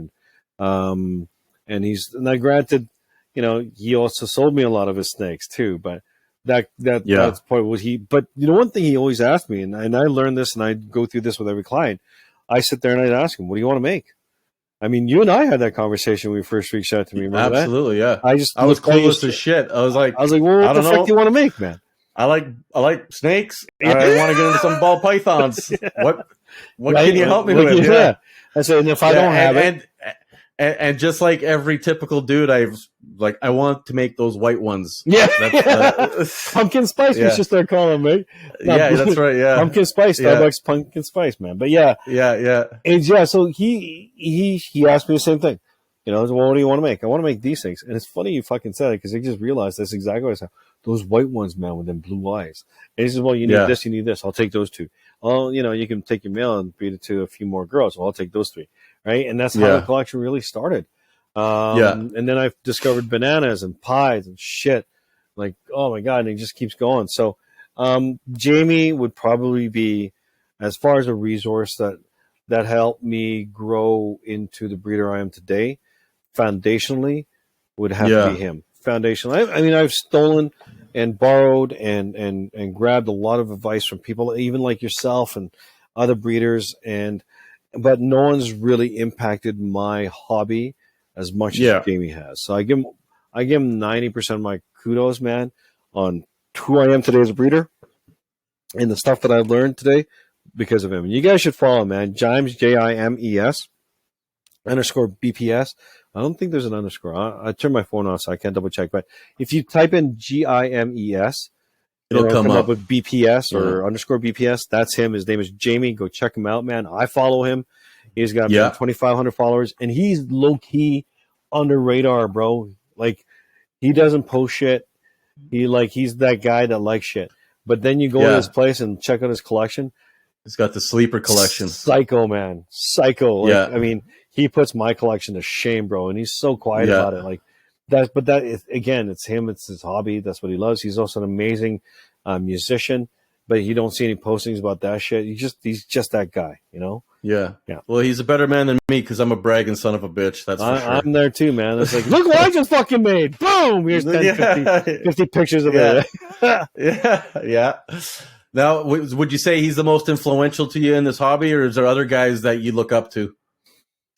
And I granted, you know, he also sold me a lot of his snakes too, but that's part what he, but you know, one thing he always asked me, and I learned this, and I go through this with every client. I sit there and I'd ask him, what do you want to make? I mean, you and I had that conversation when we first reached out to me. Remember Absolutely. That? Yeah. I was clueless as shit. I was like, well, what the fuck do you want to make, man? I like snakes. I want to get into some ball pythons. What can you help me with? Yeah. I said, and if I don't have it. And just like every typical dude, I want to make those white ones. Yeah. Pumpkin spice, we should start calling them, right? That's right. Yeah. Pumpkin spice, Starbucks pumpkin spice, man. But yeah. And so he asked me the same thing. You know, well, what do you want to make? I want to make these things. And it's funny you fucking said it because I just realized that's exactly what I said. Those white ones, man, with them blue eyes. And he says, well, you need this, you need this. I'll take those two. Oh, you know, you can take your male and breed it to a few more girls. Well, I'll take those three. Right. And that's how the collection really started. And then I've discovered bananas and pies and shit. Like, oh my God. And it just keeps going. So, Jamie would probably be, as far as a resource that helped me grow into the breeder I am today, foundationally would have to be him. Foundationally. I mean, I've stolen and borrowed and grabbed a lot of advice from people, even like yourself and other breeders, but no one's really impacted my hobby as much as Jamie has. So I give him 90% of my kudos, man, on who I am today as a breeder and the stuff that I've learned today because of him. And you guys should follow him, man. Gimes, Jimes _ BPS. I don't think there's an underscore. I turned my phone off, so I can't double check. But if you type in GIMES, it'll come up with BPS or _ BPS. That's him. His name is Jamie. Go check him out, man. I follow him. He's got 2,500 followers, and he's low key under radar, bro. Like, He doesn't post shit. He's that guy that likes shit. But then you go to his place and check out his collection. He's got the sleeper collection. Psycho, man. Psycho. Yeah. I mean, he puts my collection to shame, bro, and he's so quiet about it. Like that, but that is, again, it's him. It's his hobby. That's what he loves. He's also an amazing musician, but you don't see any postings about that shit. He's just that guy, you know? Yeah. Yeah. Well, he's a better man than me because I'm a bragging son of a bitch. That's for sure. I'm there too, man. It's like, look what I just fucking made. Boom! Here's 10, 50 pictures of it. Yeah. Now, would you say he's the most influential to you in this hobby, or is there other guys that you look up to?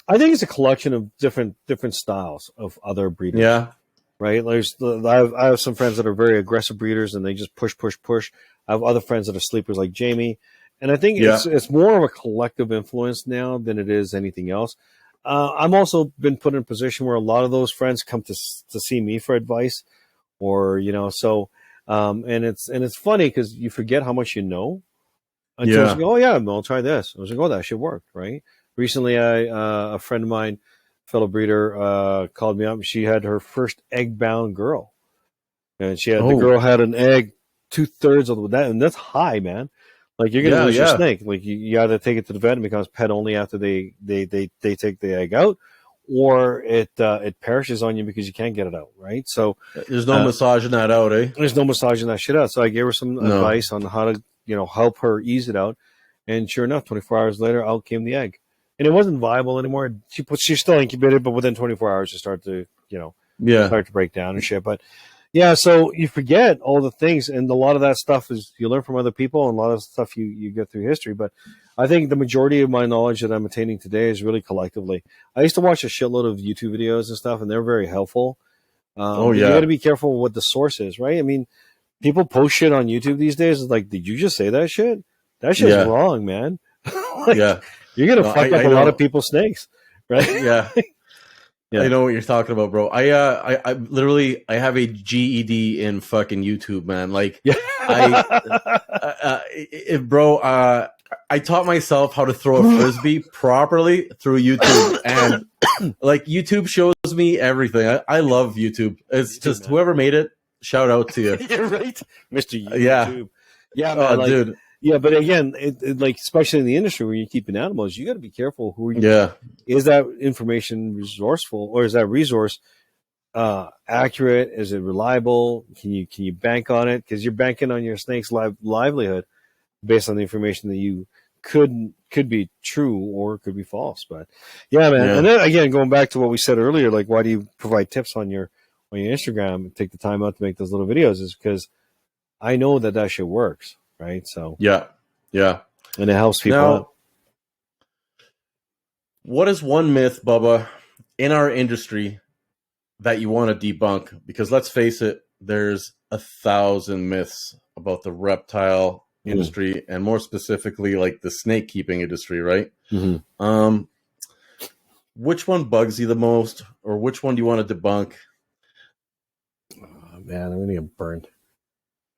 I think it's a collection of different styles of other breeders. Yeah. Right? I have some friends that are very aggressive breeders, and they just push. I have other friends that are sleepers like Jamie. And I think it's more of a collective influence now than it is anything else. I'm also been put in a position where a lot of those friends come to see me for advice, or so. And it's funny because you forget how much you know until you go, oh yeah, I'll try this. I was like, oh, that should work, right? Recently, a friend of mine, fellow breeder, called me up. She had her first egg-bound girl, and the girl had an egg 2/3 of that, and that's high, man. Like you're gonna lose your snake. Like you either take it to the vet and it becomes pet only after they take the egg out, or it perishes on you because you can't get it out, right? So there's no massaging that out, eh? There's no massaging that shit out. So I gave her some advice on how to help her ease it out, and sure enough, 24 hours later, out came the egg, and it wasn't viable anymore. She's still incubated, but within 24 hours, it started to start to break down and shit, but. Yeah, so you forget all the things, and a lot of that stuff is you learn from other people, and a lot of stuff you get through history. But I think the majority of my knowledge that I'm attaining today is really collectively. I used to watch a shitload of YouTube videos and stuff, and they're very helpful. You got to be careful what the source is, right? I mean, people post shit on YouTube these days. It's like, did you just say that shit? That shit's wrong, man. You're gonna fuck up a lot of people's snakes, right? Yeah. Yeah. I know what you're talking about, bro. I literally have a GED in fucking YouTube, man. Like, I taught myself how to throw a frisbee properly through YouTube, and like YouTube shows me everything. I love YouTube. It's just whoever made it. Shout out to you. You're right, Mr. YouTube. Yeah, man, dude. Yeah, but again, like especially in the industry where you're keeping animals, you got to be careful who. Is that information resourceful, or is that resource accurate? Is it reliable? Can you bank on it? Because you're banking on your snake's livelihood based on the information that you could be true or could be false. But yeah, man. Yeah. And then again, going back to what we said earlier, like why do you provide tips on your Instagram and take the time out to make those little videos? Is because I know that shit works. Right. So yeah. And it helps people out. What is one myth, Bubba, in our industry that you want to debunk? Because let's face it, there's 1,000 myths about the reptile industry, and more specifically, like the snake keeping industry, right? Mm-hmm. Which one bugs you the most, or which one do you want to debunk? Oh, man, I'm gonna get burned.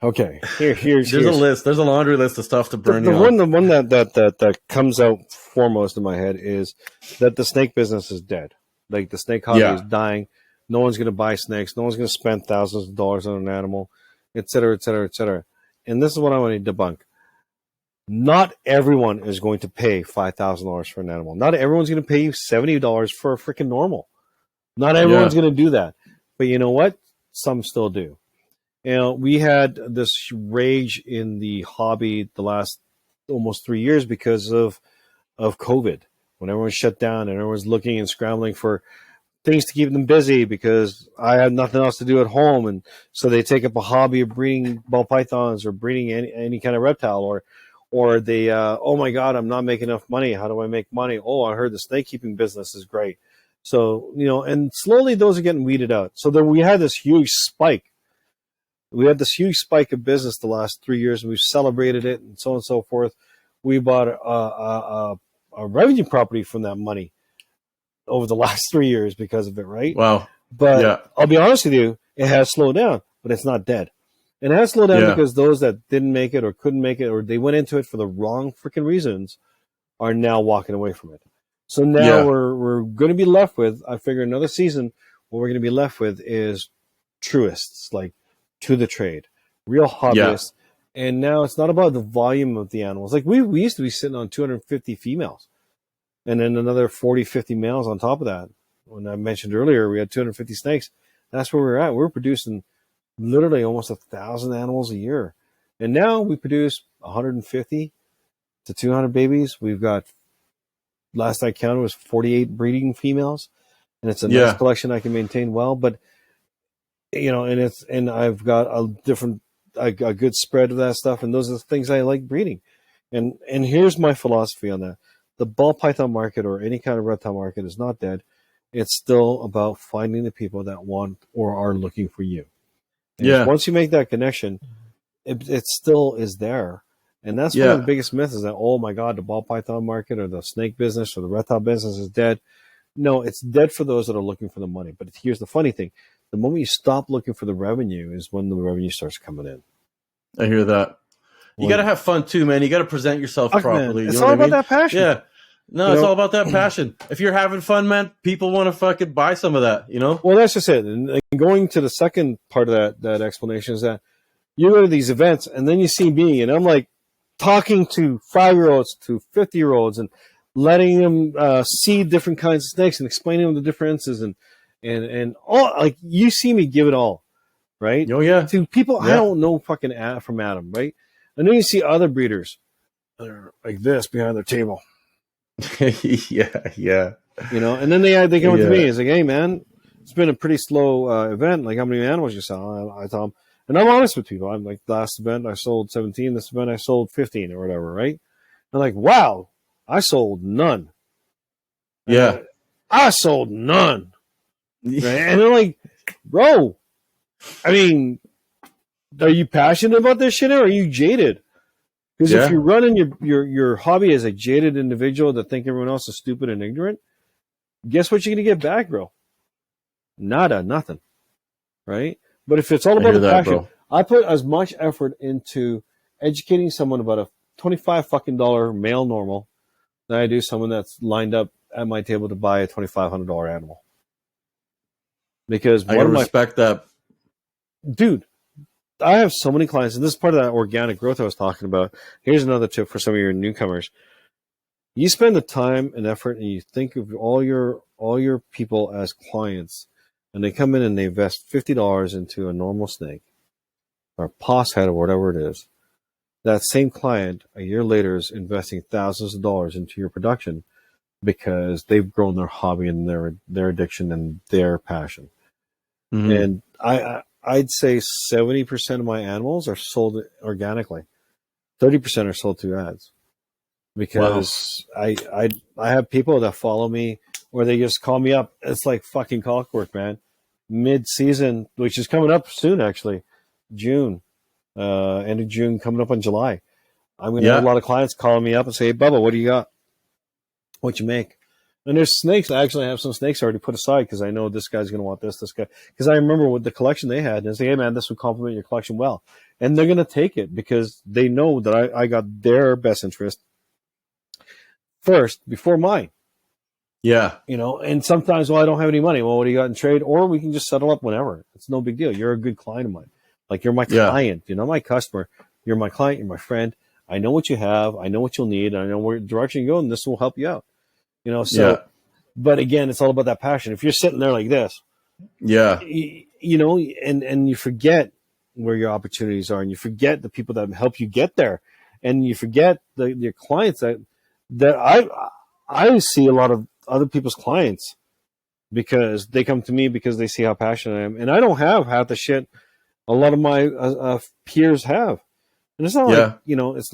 Okay, here's a list. There's a laundry list of stuff to burn. The one that comes out foremost in my head is that the snake business is dead. Like the snake hobby is dying. No one's going to buy snakes. No one's going to spend thousands of dollars on an animal, et cetera, et cetera, et cetera. And this is what I want to debunk. Not everyone is going to pay $5,000 for an animal. Not everyone's going to pay you $70 for a freaking normal. Not everyone's going to do that. But you know what? Some still do. We had this rage in the hobby the last almost 3 years because of COVID, when everyone shut down and everyone's looking and scrambling for things to keep them busy because I had nothing else to do at home. And so they take up a hobby of breeding ball pythons or breeding any kind of reptile, or they, oh my God, I'm not making enough money. How do I make money? Oh, I heard the snake keeping business is great. So, and slowly those are getting weeded out. So then we had this huge spike. We had this huge spike of business the last 3 years, and we've celebrated it and so on and so forth. We bought a revenue property from that money over the last 3 years because of it, right? Wow. But I'll be honest with you, it has slowed down, but it's not dead. And it has slowed down because those that didn't make it or couldn't make it or they went into it for the wrong freaking reasons are now walking away from it. So now we're going to be left with, I figure another season, what we're going to be left with is truists, like to the trade, real hobbyists. And now it's not about the volume of the animals. Like we used to be sitting on 250 females and then another 40, 50 males on top of that. When I mentioned earlier, we had 250 snakes. That's where we're at. We're producing literally almost 1,000 animals a year. And now we produce 150 to 200 babies. We've got, last I counted, was 48 breeding females. And it's a nice collection I can maintain well. But, and I've got a good spread of that stuff. And those are the things I like breeding. And here's my philosophy on that. The ball python market or any kind of reptile market is not dead. It's still about finding the people that want or are looking for you. And once you make that connection, it still is there. And that's one of the biggest myths is that, oh my God, the ball python market or the snake business or the reptile business is dead. No, it's dead for those that are looking for the money. But here's the funny thing. The moment you stop looking for the revenue is when the revenue starts coming in. I hear that. You got to have fun too, man. You got to present yourself properly. Man, it's all about that passion. Yeah. No, it's all about that passion. If you're having fun, man, people want to fucking buy some of that, Well, that's just it. And going to the second part of that explanation is that you go to these events and then you see me and I'm like talking to 5-year-olds to 50-year-olds and letting them see different kinds of snakes and explaining them the differences and all, like you see me give it all, right? Oh yeah. To people I don't know fucking from Adam, right? And then you see other breeders that are like this behind their table. yeah. And then they come to me. It's like, hey man, it's been a pretty slow event. Like how many animals you sell? I tell them, and I'm honest with people. I'm like, last event I sold 17. This event I sold 15 or whatever, right? I'm like, wow, I sold none. And I sold none. Right? And they're like, bro, I mean, are you passionate about this shit or are you jaded? Because if you're running your hobby as a jaded individual that think everyone else is stupid and ignorant, guess what you're going to get back, bro? Nothing. Right? But if it's all about the passion, bro. I put as much effort into educating someone about a $25 fucking male normal than I do someone that's lined up at my table to buy a $2,500 animal. Because I respect that. Dude, I have so many clients, and this is part of that organic growth I was talking about. Here's another tip for some of your newcomers. You spend the time and effort, and you think of all your people as clients, and they come in and they invest $50 into a normal snake, or a POS head, or whatever it is. That same client, a year later, is investing thousands of dollars into your production because they've grown their hobby and their addiction and their passion. Mm-hmm. And I'd say 70% of my animals are sold organically. 30% are sold through ads. Because I have people that follow me or they just call me up. It's like fucking clockwork, man. Mid-season, which is coming up soon, actually. June. End of June, coming up on July. I'm going to have a lot of clients calling me up and say, hey, Bubba, what do you got? What you make? And there's snakes. I actually have some snakes already put aside because I know this guy's going to want this guy. Because I remember what the collection they had. And I say, hey, man, this would complement your collection well. And they're going to take it because they know that I got their best interest first before mine. Yeah. And sometimes, I don't have any money. Well, what do you got in trade? Or we can just settle up whenever. It's no big deal. You're a good client of mine. Like, you're my client. You're not my customer. You're my client. You're my friend. I know what you have. I know what you'll need. I know where direction you go, and this will help you out. But again, it's all about that passion. If you're sitting there like this, and you forget where your opportunities are, and you forget the people that help you get there, and you forget your clients that I see a lot of other people's clients because they come to me because they see how passionate I am, and I don't have half the shit a lot of my peers have. And it's not like, it's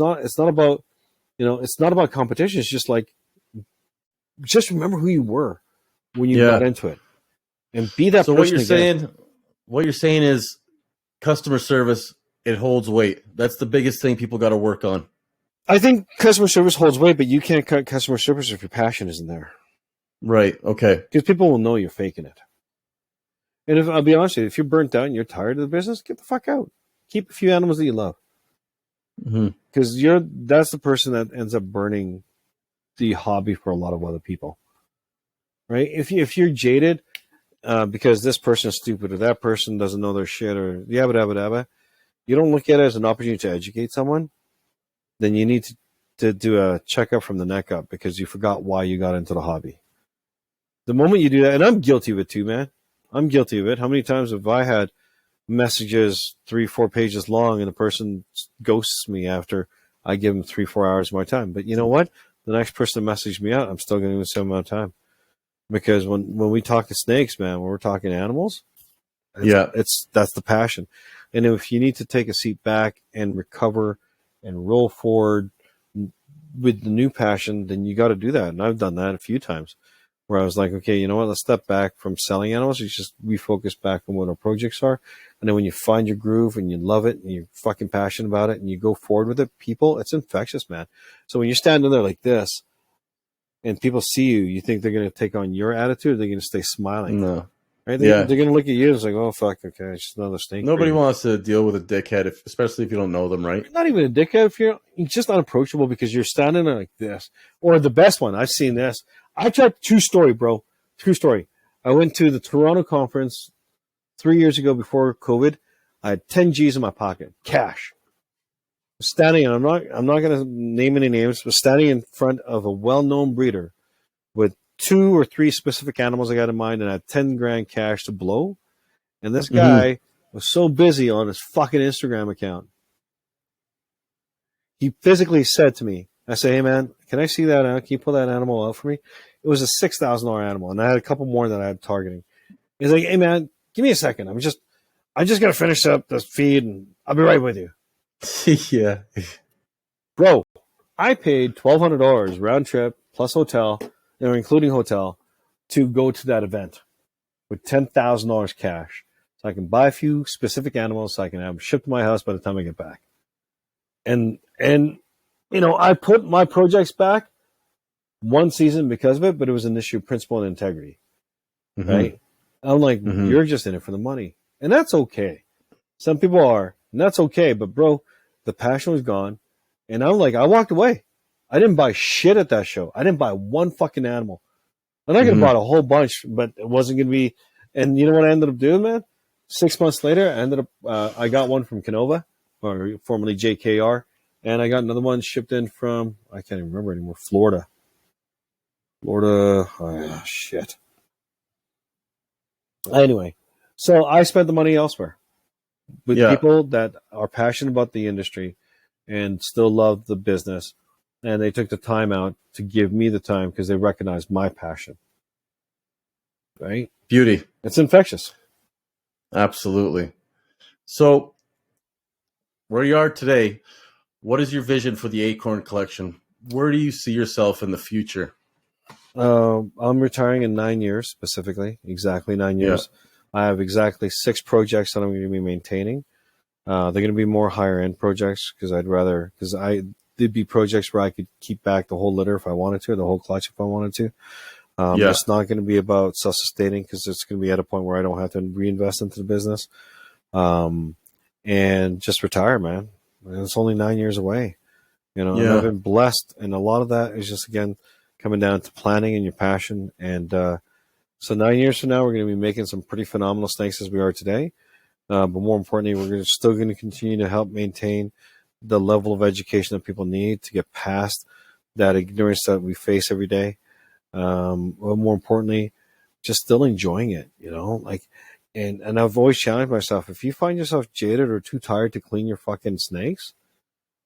not about competition. It's just like, just remember who you were when you got into it and be that person. So what you're saying is customer service, it holds weight. That's the biggest thing people got to work on. I think customer service holds weight, but you can't cut customer service if your passion isn't there. Right. Okay. Because people will know you're faking it. And I'll be honest with you, if you're burnt out and you're tired of the business, get the fuck out. Keep a few animals that you love. Because that's the person that ends up burning the hobby for a lot of other people, right? If you're jaded, because this person is stupid or that person doesn't know their shit or yabba dabba dabba. You don't look at it as an opportunity to educate someone. Then you need to do a checkup from the neck up because you forgot why you got into the hobby. The moment you do that, and I'm guilty of it too, man. I'm guilty of it. How many times have I had messages 3-4 pages long and the person ghosts me after I give them 3-4 hours of my time? But you know what? The next person that messaged me out, I'm still going to give the same amount of time. Because when we talk to snakes, man, when we're talking animals, that's the passion. And if you need to take a seat back and recover and roll forward with the new passion, then you got to do that. And I've done that a few times where I was like, okay, you know what? Let's step back from selling animals. Let's just refocus back on what our projects are. And then when you find your groove and you love it and you're fucking passionate about it and you go forward with it, people, it's infectious, man. So when you're standing there like this and people see you, you think they're going to take on your attitude or they're going to stay smiling? No. Right? They're going to look at you and it's like, oh, fuck, okay, it's just another snake. Nobody wants to deal with a dickhead, especially if you don't know them, right? Not even a dickhead. If you're just unapproachable because you're standing there like this. Or the best one, I've seen this. I tried, true story, bro. True story. I went to the Toronto conference 3 years ago before COVID. I had 10 G's in my pocket, cash. Standing, and I'm not going to name any names, but standing in front of a well-known breeder with 2 or 3 specific animals I got in mind, and I had 10 grand cash to blow. And this guy was so busy on his fucking Instagram account. He physically said to me, I say, hey man, can I see that? Can you pull that animal out for me? It was a $6,000 animal, and I had a couple more that I had targeting. He's like, hey man, give me a second. I just got to finish up the feed, and I'll be right with you. Yeah. Bro, I paid $1,200 round trip plus hotel, including hotel, to go to that event with $10,000 cash. So I can buy a few specific animals so I can have them shipped to my house by the time I get back. And you know, I put my projects back one season because of it, but it was an issue of principle and integrity. Right? I'm like, you're just in it for the money. And that's okay. Some people are, and that's okay. But bro, the passion was gone. And I'm like, I walked away. I didn't buy shit at that show. I didn't buy one fucking animal. And I could have bought a whole bunch, but it wasn't going to be. And you know what I ended up doing, man? 6 months later, I got one from Canova, or formerly JKR. And I got another one shipped in from, I can't even remember anymore, Florida. Oh, shit. Anyway, so I spent the money elsewhere with people that are passionate about the industry and still love the business. And they took the time out to give me the time because they recognized my passion. Right? Beauty. It's infectious. Absolutely. So, where you are today, what is your vision for the Acorn Collection? Where do you see yourself in the future? I'm retiring in 9 years, specifically, exactly 9 years. I have exactly 6 projects that I'm going to be maintaining. They're going to be more higher end projects because there'd be projects where I could keep back the whole litter if I wanted to, or the whole clutch if I wanted to. It's not going to be about self-sustaining because it's going to be at a point where I don't have to reinvest into the business. And just retire, man. It's only 9 years away. You know, and I've been blessed. And a lot of that is just, again, coming down to planning and your passion. And so 9 years from now, we're going to be making some pretty phenomenal snakes as we are today. But more importantly, we're still going to continue to help maintain the level of education that people need to get past that ignorance that we face every day. But more importantly, just still enjoying it, you know, like, and I've always challenged myself. If you find yourself jaded or too tired to clean your fucking snakes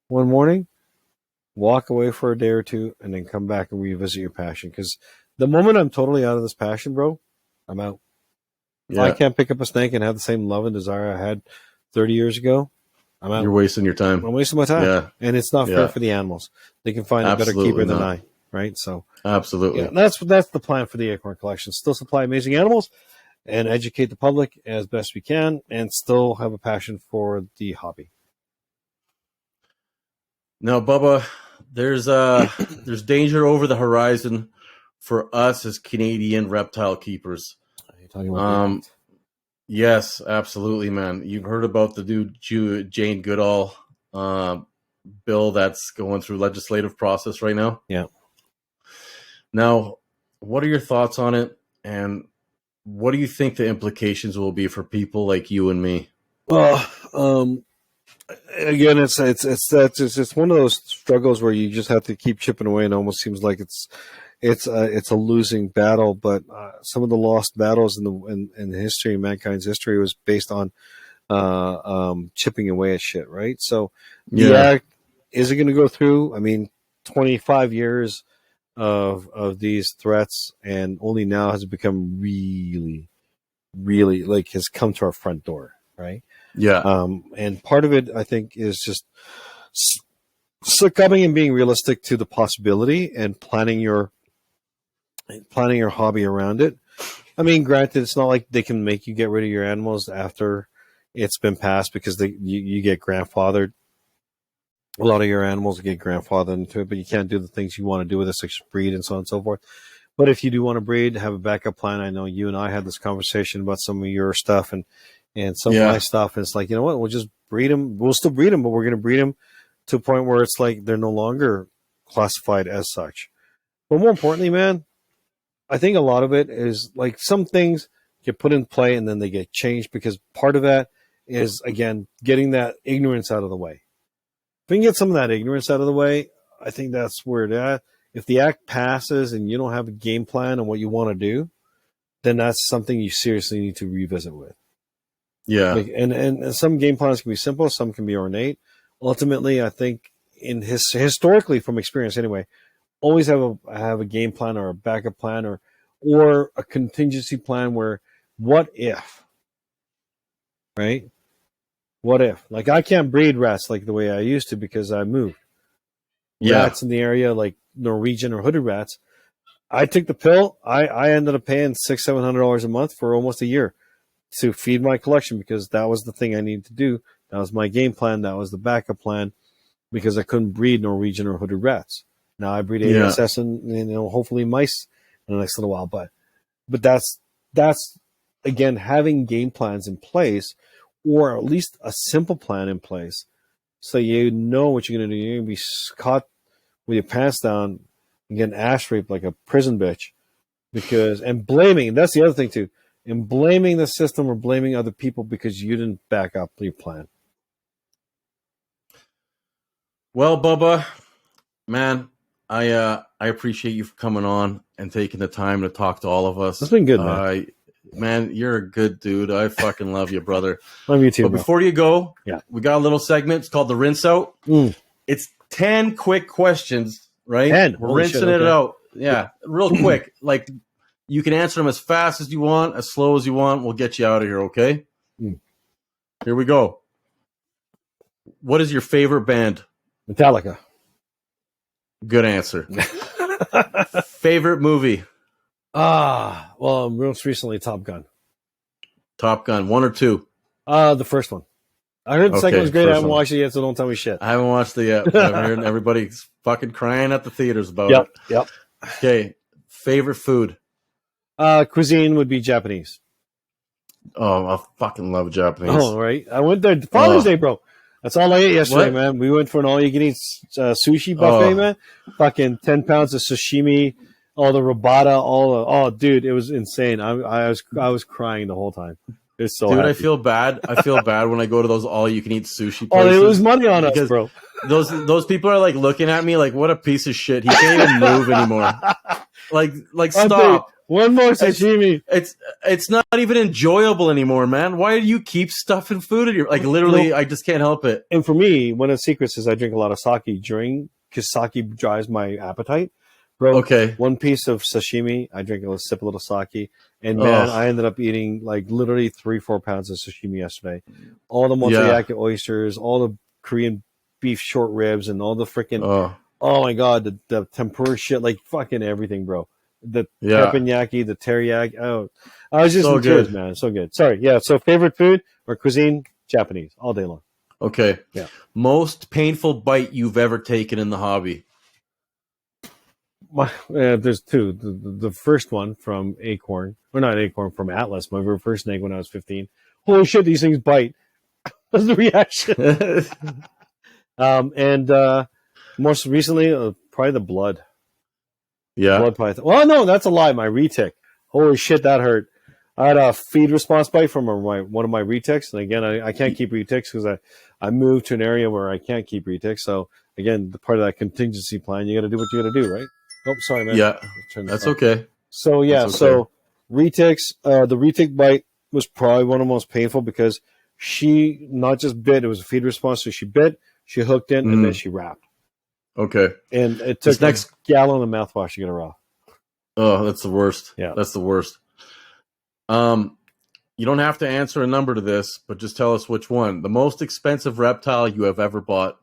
one morning, walk away for a day or two and then come back and revisit your passion. Because the moment I'm totally out of this passion, bro, I'm out. If I can't pick up a snake and have the same love and desire I had 30 years ago, I'm out. You're wasting your time. I'm wasting my time. Yeah. And it's not fair for the animals. They can find a better keeper than I. Right? So absolutely. That's the plan for the Acorn Collection. Still supply amazing animals and educate the public as best we can and still have a passion for the hobby. Now, Bubba, there's danger over the horizon for us as Canadian reptile keepers. Are you talking about that? Yes, absolutely, man. You've heard about the new Jane Goodall bill that's going through legislative process right now? Yeah. Now, what are your thoughts on it? And what do you think the implications will be for people like you and me? Well, again, it's one of those struggles where you just have to keep chipping away, and it almost seems like it's a losing battle. But some of the lost battles in the history, mankind's history, was based on chipping away at shit, right? So, yeah, is it going to go through? I mean, 25 years of these threats, and only now has it become really, really like has come to our front door, right? Yeah. And part of it, I think, is just succumbing and being realistic to the possibility and planning your hobby around it. I mean, granted, it's not like they can make you get rid of your animals after it's been passed, because you get grandfathered. A lot of your animals get grandfathered into it, but you can't do the things you want to do with it, such as breed and so on and so forth. But if you do want to breed, have a backup plan. I know you and I had this conversation about some of your stuff and some of my stuff. And it's like, you know what? We'll just breed them. We'll still breed them, but we're going to breed them to a point where it's like they're no longer classified as such. But more importantly, man, I think a lot of it is like some things get put in play and then they get changed, because part of that is, again, getting that ignorance out of the way. If we can get some of that ignorance out of the way, I think that's where it at. If the act passes and you don't have a game plan on what you want to do, then that's something you seriously need to revisit with. Yeah. Like, and some game plans can be simple, some can be ornate. Ultimately, I think historically, from experience anyway, always have a game plan or a backup plan or a contingency plan where what if, right? What if? Like, I can't breed rats like the way I used to because I moved. Rats in the area, like Norwegian or hooded rats, I took the pill. I ended up paying $600-700 a month for almost a year to feed my collection, because that was the thing I needed to do. That was my game plan. That was the backup plan, because I couldn't breed Norwegian or hooded rats. Now I breed ASS and hopefully mice in the next little while. But that's again, having game plans in place, or at least a simple plan in place, so you know what you're going to do. You're going to be caught with your pants down and getting ash raped like a prison bitch, and blaming. That's the other thing too. And blaming the system or blaming other people because you didn't back up your plan. Well, Bubba, man, I appreciate you for coming on and taking the time to talk to all of us. It's been good, man. Man, you're a good dude. I fucking love you, brother. Love you too. But before you go, yeah, we got a little segment. It's called the rinse out. It's 10 quick questions, right? 10. We're rinsing it out. Yeah, real quick. Like, you can answer them as fast as you want, as slow as you want. We'll get you out of here, okay? Here we go. What is your favorite band? Metallica. Good answer. Favorite movie? Well, most recently, Top Gun. Top Gun, 1 or 2? The first one. I heard the second one's great. I haven't watched it yet, so don't tell me shit. I haven't watched it yet. But I'm hearing everybody's fucking crying at the theaters about it. Yep. Okay. Favorite food? Cuisine would be Japanese. Oh, I fucking love Japanese. Oh, right. I went there Father's Day, bro. That's all I ate yesterday, man. We went for an all-you-can-eat sushi buffet, man. Fucking 10 pounds of sashimi, all the robata, dude, it was insane. I was crying the whole time. It was so happy. I feel bad. I feel bad when I go to those all-you-can-eat sushii places. Oh, they lose money on us, bro. Those people are like looking at me like, what a piece of shit. He can't even move anymore. Like stop. One more sashimi. It's not even enjoyable anymore, man. Why do you keep stuffing food in your literally? I just can't help it. And for me, one of the secrets is I drink a lot of sake because sake drives my appetite, bro. Okay. One piece of sashimi, I drink a sip a little sake, and man, I ended up eating like literally 3-4 pounds of sashimi yesterday. All the motoyaki oysters, all the Korean beef short ribs, and all the freaking oh my god, the tempura shit, like fucking everything, bro. The teppanyaki, the teriyaki. Oh, I was just so good, man. So good. Sorry. Yeah. So favorite food or cuisine? Japanese all day long. Okay. Yeah. Most painful bite you've ever taken in the hobby? There's two. The first one from Acorn, or not Acorn, from Atlas. My very first snake when I was 15. Holy shit, these things bite. Was the reaction. And most recently, probably the blood. Yeah. Blood python. Well, no, that's a lie. My retic. Holy shit, that hurt. I had a feed response bite from one of my retics, and again, I can't keep retics because I moved to an area where I can't keep retics. So again, the part of that contingency plan, you got to do what you got to do, right? Oh, sorry, man. Yeah, Turn this that's off. okay. So yeah, That's okay. so retics, the retic bite was probably one of the most painful because she not just bit; it was a feed response. So she bit, she hooked in, and then she wrapped. Okay. And it took a gallon of mouthwash to get her off. Oh, that's the worst. Yeah, that's the worst. You don't have to answer a number to this, but just tell us which one. The most expensive reptile you have ever bought.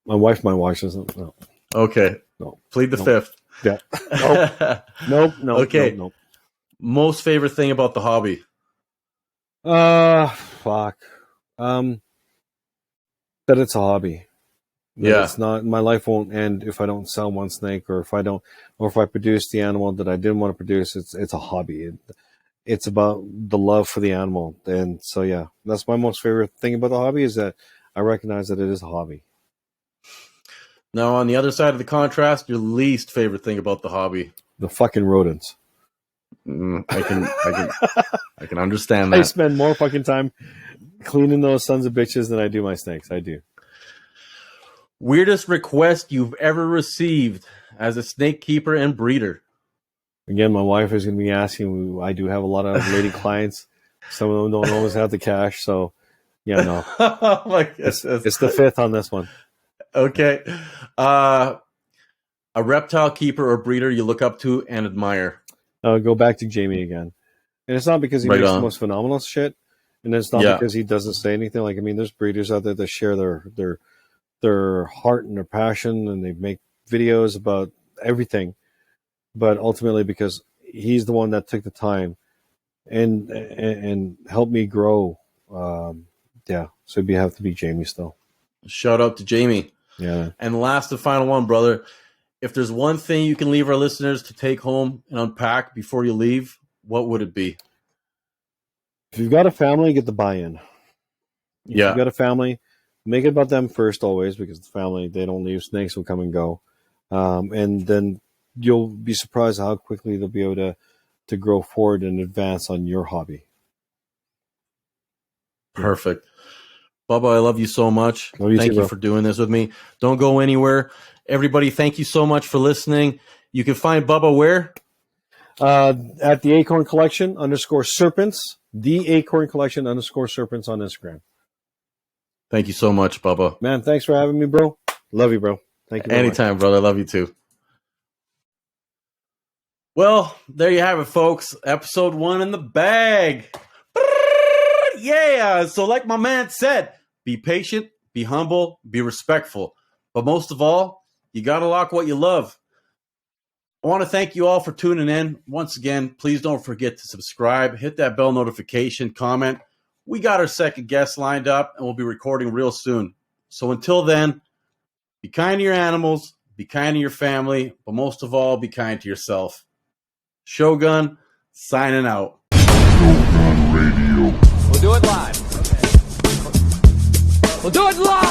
My wife might watch this. No. Okay. No. Plead the fifth. Yeah. Nope. Nope. Okay. Nope. Most favorite thing about the hobby? Fuck. That it's a hobby. That it's not. My life won't end if I don't sell one snake, or if I produce the animal that I didn't want to produce. It's a hobby. It's about the love for the animal, and so yeah, that's my most favorite thing about the hobby is that I recognize that it is a hobby. Now, on the other side of the contrast, your least favorite thing about the hobby? The fucking rodents. I can understand that. I spend more fucking time cleaning those sons of bitches than I do my snakes. I do. Weirdest request you've ever received as a snake keeper and breeder? Again, my wife is going to be asking. I do have a lot of lady clients. Some of them don't always have the cash, so yeah, no. It's the fifth on this one. Okay. A reptile keeper or breeder you look up to and admire? Go back to Jamie again. And it's not because he makes the most phenomenal shit, and it's not because he doesn't say anything. Like, I mean, there's breeders out there that share their heart and their passion, and they make videos about everything. But ultimately, because he's the one that took the time and helped me grow, so it'd have to be Jamie still. Shout out to Jamie. Yeah. And last and final one, brother. If there's one thing you can leave our listeners to take home and unpack before you leave, what would it be? If you've got a family, get the buy-in. If you've got a family, make it about them first always, because the family, they don't leave. Snakes will come and go. And then you'll be surprised how quickly they'll be able to grow forward and advance on your hobby. Perfect. Bubba, I love you so much. Thank you for doing this with me. Don't go anywhere. Everybody, thank you so much for listening. You can find Bubba where? At the Acorn Collection _serpents. The Acorn Collection _serpents on Instagram. Thank you so much, Bubba. Man, thanks for having me, bro. Love you, bro. Thank you. Anytime, brother. I love you too. Well, there you have it, folks. Episode 1 in the bag. Yeah. So like my man said, be patient, be humble, be respectful. But most of all, you got to lock what you love. I want to thank you all for tuning in. Once again, please don't forget to subscribe, hit that bell notification, comment. We got our second guest lined up, and we'll be recording real soon. So until then, be kind to your animals, be kind to your family, but most of all, be kind to yourself. Shogun, signing out. Shogun Radio. We'll do it live. We'll do it live!